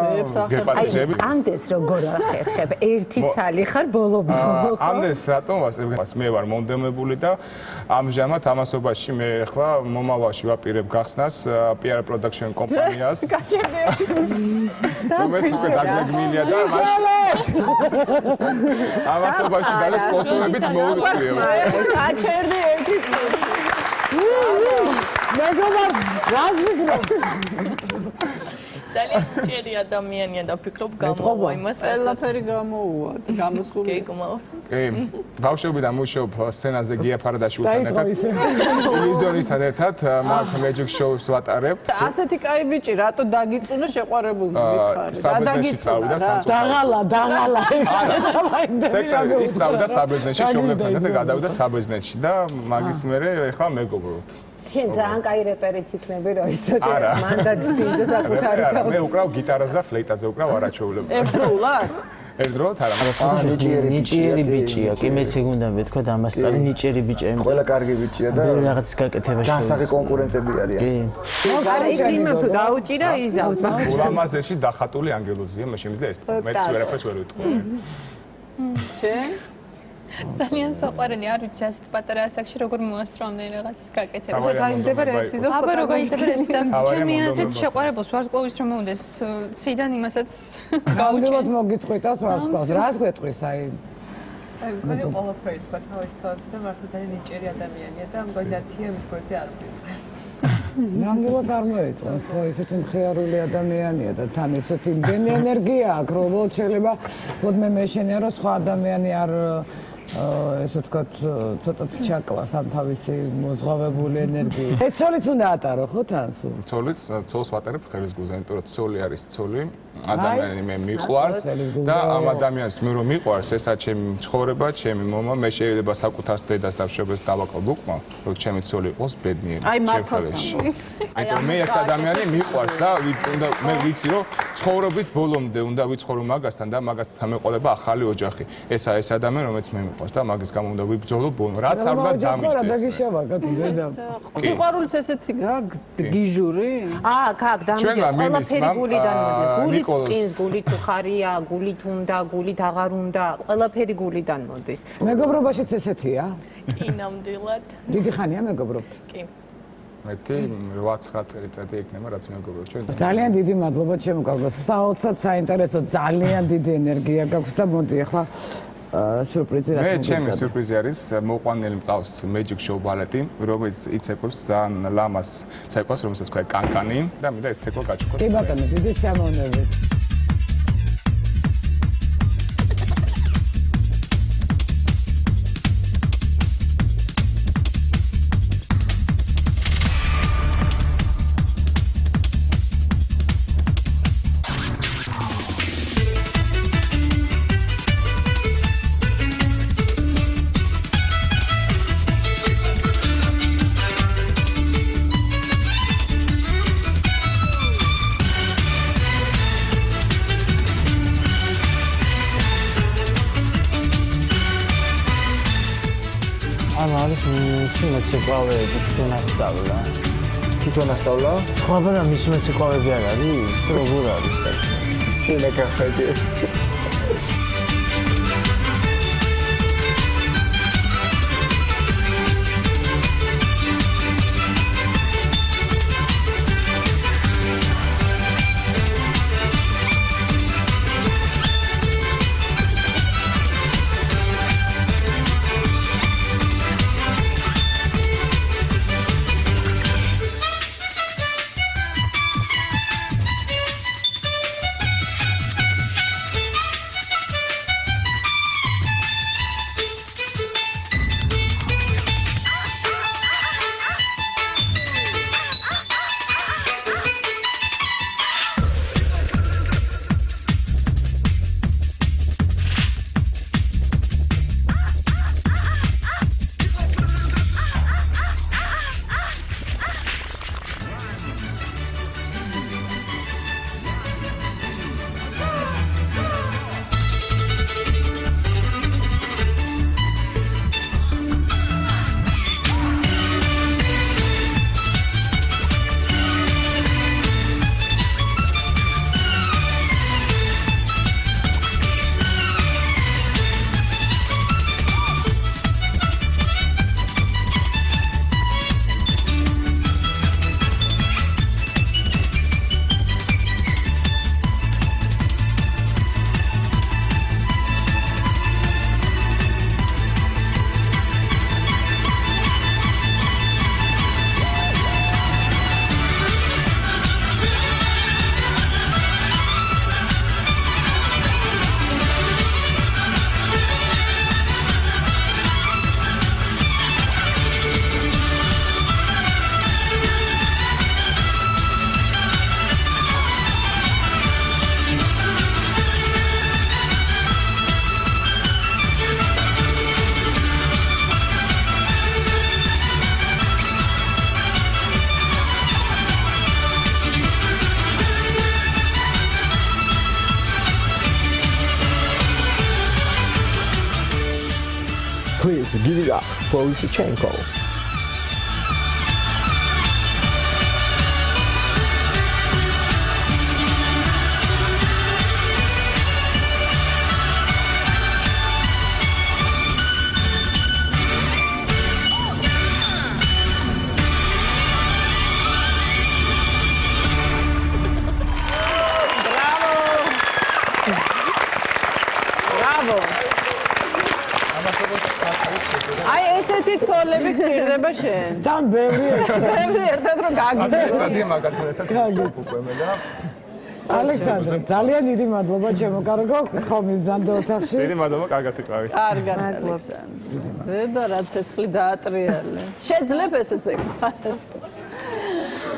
გეპატიჟები. ამდენს როგორ ახერხებ? ერთი ცალი ხარ ბოლო-ბოლო ხო? ამდენს რატომ ვასწრებ? მე ვარ მომდემებული და ამჟამად ამასობაში მე ახლა მომავალში ვაპირებ გახსნას PR production კომპანიას. გაჩერდი ერთი მე უკვე დაგმეგმილია და ამასობაში და სპონსორებიც მოუწვიო. გაჩერდი ერთი მეგობარ, რას ვიგნობ? ძალიან ჭირი ადამიანია და ვფიქრობ გამოვა იმას, ყველაფერი გამოუვა და გამოსული. კი, გმავს. კი, ბავშვობიდან მუშაობ სცენაზე გია ფარდაშვილთან ერთად. ტელევიზიონისთან ერთად მაგ Magic Show-ს ვატარებთ. ასეთი კაი ბიჭი, რატო დაგიწუნა შეყვარებული მითხარი? რა დაგიწუნა? დაღალა. ის სავდა საბერძნეთში, შობლებთან ერთად გადავიდა საბერძნეთში და მაგის მერე ეხლა მეგობრობთ. შენ ძალიან კაი რეპერიც იქნები, რომ იცოდი, მანდაც სინჯო საკუთარი და მე უკრავ გიტარაზე და ფლეიტაზე უკრავ არაჩვეულებრივ. ერთდროულად? ერთდროულად არა, ნიჭიერი ბიჭია, კი მეც ეგ უნდა მეთქვა და ამას წარი ნიჭიერი ბიჭია. ყველა კარგი ბიჭია და რაღაც გაკეთებაში. დასაღი კონკურენტები არიან. კი. არა, იქ იმან თუ დაუჭირა იზავს. ულამაზეში დახატული ანგელოზია, მე შემიძლია ეს თქვა. მეც ვერაფერს ვერ ვიტყვი. შენ? ძალიან საყვარელი არ ვიცი ასეთ პატარა ასაკში როგორ მოასწრო ამდენი რაღაცის გაკეთება. გაიმდება რეაქციის და აბა როგორ გაიმდება და ჩემი აზრით შეყვარებულს ვარსკვლავის რომ მოვიდეს ციდან იმასაც გაუჩვენოთ მოგიწყვიტავს ვარსკვლავს. რას გვეტყვის აი? აი, მგონი ყველაფერი თქვა თავის თავზე და მართლა ძალიან ნიჭიერი ადამიანია და მგონი ნათია მის გვერდზე არ მივიწყეს. ნამდვილად არ მოეწყოს, ხო, ესეთი მხიარული ადამიანია და თან ესეთი მდენი ენერგია აქვს, რომ უბრალოდ შეიძლება თუნდაც მე შენია რომ სხვა ადამიანი არ ესე ვთქვათ, ცოტათ ჩაკლას ამ თავისი მოზღვავებული ენერგიით. ცოლიც უნდა ატარო, ხო თან სულ? ცოლს ვატარებ ხელის გულზე, იმიტომ რომ ცოლი არის ცოლი. ადამიანი მე მიყვარს და ამ ადამიანს მე რომ მიყვარს, ესა ჩემი ცხოვრება, ჩემი მომა, მე შეიძლება საკუთარ დედას და მშობელს დავაკლებ უკმა, რომ ჩემი ცოლი იყოს ბედნიერი. აი მართლაც. აი მე ეს ადამიანი მიყვარს და უნდა მე ვიცი რომ ცხოვრების ბოლომდე უნდა ვიცხოვრო მაგასთან და მაგასთან მეყოლება ახალი ოჯახი. ესა ეს ადამიანი რომელიც მე მიყვარს და მაგის გამო უნდა ვიბრძოლო ბოლომდე. რაც არ უნდა დამიჯდეს. სიყვარულიც ესეთი გიჟური? აქ დამიჯდეს. ყველაფერი გულიდან მოდის. გულით წკინს, გულით უხარია, გულით უნდა, გულით აღარ უნდა, ყველაფერი გულიდან მოდის. მეგობრობაშიც ესეთია? კი, ნამდვილად. დიდი ხანია მეგობრობთ? კი. მეთი 8-9 წელიწადი იქნება რაც მეგობრობთ ჩვენ. ძალიან დიდი მადლობა ჩემო გოგო. საოცრად საინტერესო, ძალიან დიდი ენერგია გაქვს და მოდი ახლა სიურპრიზი რაც მე ჩემი სიურპრიზი არის მოყვანილი მყავს Magic Show ბალეტი, რომელიც იცეკვებს ძალიან ლამას ცეკვას, რომელსაც ქვია კანკანი და მინდა ეს ცეკვა გაჩუქოთ. კი ბატონო, დიდი შემოვნებით. მოცეკვავეები თვითონ ასწავლა. თვითონ ასწავლა? ხաբარა მის მოცეკვავეები არ არის? როგორ არის და? შენაკა ხედი. Please give it up for Lysichenko. აი ესეთი ცოლები გჭირდება შენ. თან ბევრი ერთად რომ გაგიძრო. ადი მაგათრეთა უკვე და ალექსანდრე, ძალიან დიდი მადლობა ჩემო კარგო, ხომ მიბრძანდე ოთახში. დიდი მადლობა, კარგად იყავით. კარგად, ალექსანდრე. ზედა რა ცეცხლი დაატრიალე. შეძლებ ესე ცეკვას.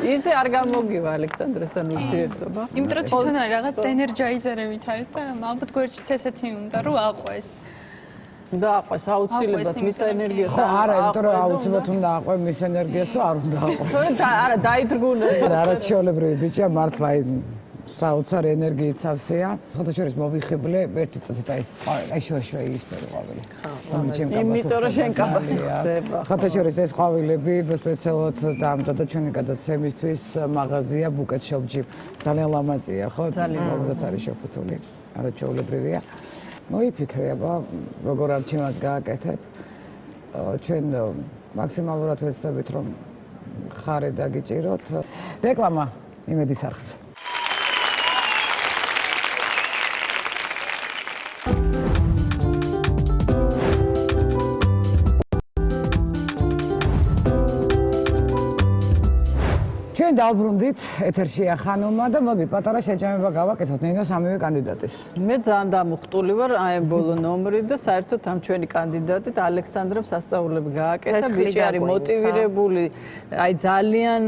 ისე არ გამოგივა ალექსანდრესთან ურთიერთობა. იმიტომ რომ თვითონ რაღაც ენერგიზერებით არის და ალბათ გვერდშიც ესეთი უნდა რომ აყვეს. დააყვეს აუცილებლად მის ენერგიას. ხო, არა, იმიტომ რომ აუცილებლად უნდა აყვე მის ენერგიას თუ არ უნდა აყვე. არა, დაიძრგუნება. არაჩვეულებრივი ბიჭია, მართლა საოცარი ენერგიით სავსეა. ხოთაშორის მოვიხიბლე, ერთი წუთით აი შოშოა ისფერი ყვავილი. იმიტომ რომ შენ კაბას ხდება. ხოთაშორის ეს ყვავილები სპეციალურად დაამზადა ჩვენი გადაცემისთვის მაღაზია ბუკეტ შოპ-ჯი. ძალიან ლამაზია, ხო? ძალიან მოგდათ არის შეფუთული. არაჩვეულებრივია. მოიფიქრე, აბა, როგორ არჩევანს გააკეთებ. ჩვენ მაქსიმალურად ვეცდებით, რომ ხარე დაგიჭიროთ. რეკლამა იმედის არხს. ჩვენ დავბრუნდით ეთერშია ხანუმა და მოდი პატარა შეჯამება გავაკეთოთ ნინო სამივე კანდიდატის. მე ძალიან დამუხტული ვარ აი ბოლო ნომრით და საერთოდ ამ ჩვენი კანდიდატით ალექსანდრემ სასწაულები გააკეთა. ბიჭი არის მოტივირებული, აი ძალიან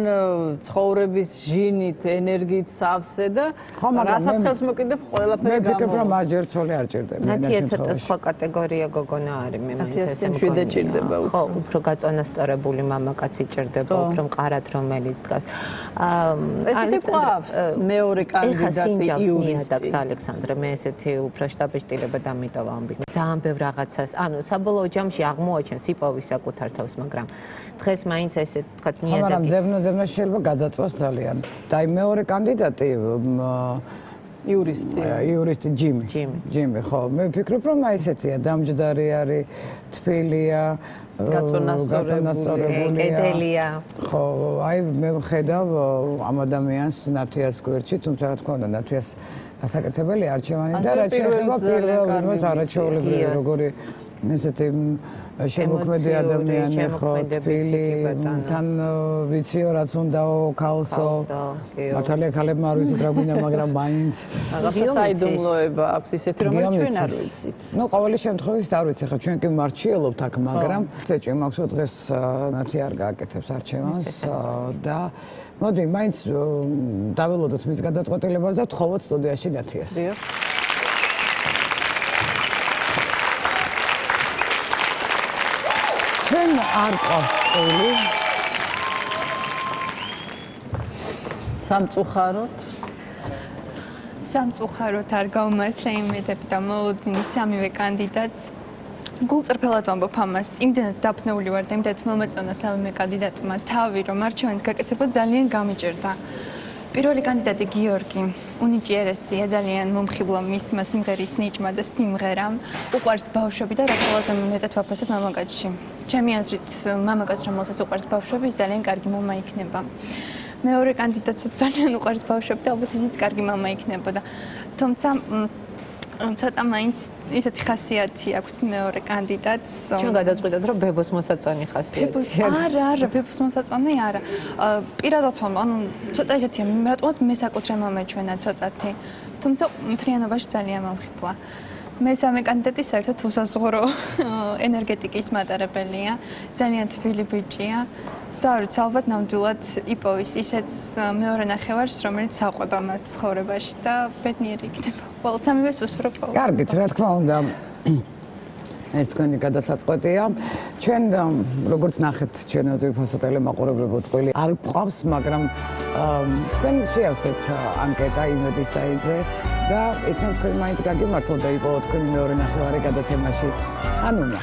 ცხოვრების ჟინით, ενεργიით სავსე და რასაც ხელს მოკიდებ ყველაფერი მე ვფიქრობ რომ მას ჯერ ცოლი არ ჭირდება. ნათია ცოტა სხვა კატეგორია გოგონა არის მე მაინც ესე მშვიდე ჭირდება. ხო, უფრო გაწონასწორებული მამაკაცი ჭირდება, უფრო მყარად რომელიც დგას. ესეთი ყავს მეორე კანდიდატი იურისტი ალექსანდრე მე ესეთი უფრო შტაბეშტილება დამიტოვა ამბიკი ძალიან ბევრ რაღაცას ანუ საბოლოო ჯამში აღმოაჩენს იპოვის საკუთარ თავს მაგრამ დღეს მაინც ესე თქვა ნიადაგის მაგრამ ძებნა შეიძლება გადაწვას ძალიან და აი მეორე კანდიდატი იურისტი ჯიმი ხო მე ვფიქრობ რომ აი ესეთია დამჯდარი არის თბილია გაწონასწორებული კედელია ხო აი მე ვხედავ ამ ადამიანს ნათიას გვერდში თუმცა რა თქმა უნდა ნათიას გასაკეთებელი არჩევანი და რაც შეეხება პირველ არაჩვეულებრივი როგორი ესეთი შემოქმედი ადამიანი ხო თბილი თან ვიციო რაც უნდაო ქალსო მართალია ქალებმა არ ვიცით რა გვინდა მაგრამ მაინც რაღაცა საიდუმლოება აქვს ისეთი რომელიც ჩვენ არ ვიცით ნუ ყოველი შემთხვევაში არ ვიცი ხა ჩვენ კი მარჩიელობთ აქ მაგრამ წეჭი მაქვს რომ დღეს ნათი არ გააკეთებს არჩევანს და მოდი მაინც დაველოდოთ მის გადაწყვეტილებას და ვთხოვოთ სტუდიაში ნათიას ჩვენ არ ყავს ყოლი სამწუხაროდ არ გავმართლა იმედები და მოლოდინი სამივე კანდიდატს გულწრფელად ვამბობ ამას იმდენად დაფნეული ვარ და იმდენად მომეწონა სამივე კანდიდატმა თავი რომ არჩევანის გაკეთება ძალიან გამიჭირდა პირველი კანდიდატი გიორგი უნიჭიერესია ძალიან მომხიბლა მისმა სიმღერის ნიჭმა და სიმღერამ უყვარს ბავშვები და რაც ყველაზე მეტად ვაფასებ მამაკაცში ჩემი აზრით მამაკაცს რომელსაც უყვარს ბავშვები ის ძალიან კარგი მამა იქნება მეორე კანდიდატსაც ძალიან უყვარს ბავშვები და ალბათ ისიც კარგი მამა იქნებოდა თუმცა ცოტა მაინც ისეთი ხასიათი აქვს მეორე კანდიდატს. ჩვენ გადაწყვეტეთ რომ ბებოს მოსაწონი ხასიათი. არა, ბებოს მოსაწონი არა. პირადად ვამბობ, ანუ ცოტა ისეთია, რატომაც მე საკუთრე მამა ჩვენა ცოტათი. თუმცა მთლიანობაში ძალიან მომხიბლა. მესამე კანდიდატი საერთოდ უსაზღვრო ენერგეტიკის მატარებელია, ძალიან თბილი ბიჭია. და როცა ალბათ ნამდვილად იპოვის ისეთ მეორე ნახევარს, რომელიც საყვება მას ცხოვრებაში და ბედნიერი იქნება. ყოველ სამივეს უსურვებ. კარგით, რა თქმა უნდა. ეს თქვენი გადასაწყვეტია. ჩვენ როგორც ნახეთ, ჩვენ ძირფასო ტელემაყურებლებო წყვილი არ გვყავს, მაგრამ თქვენ შეავსეთ ანკეტა იმედის საიძე და იქნებ თქვენ მაინც გაგიმართლოთ და იპოვოთ თქვენი მეორე ნახევარი გადაცემაში. ხანუმა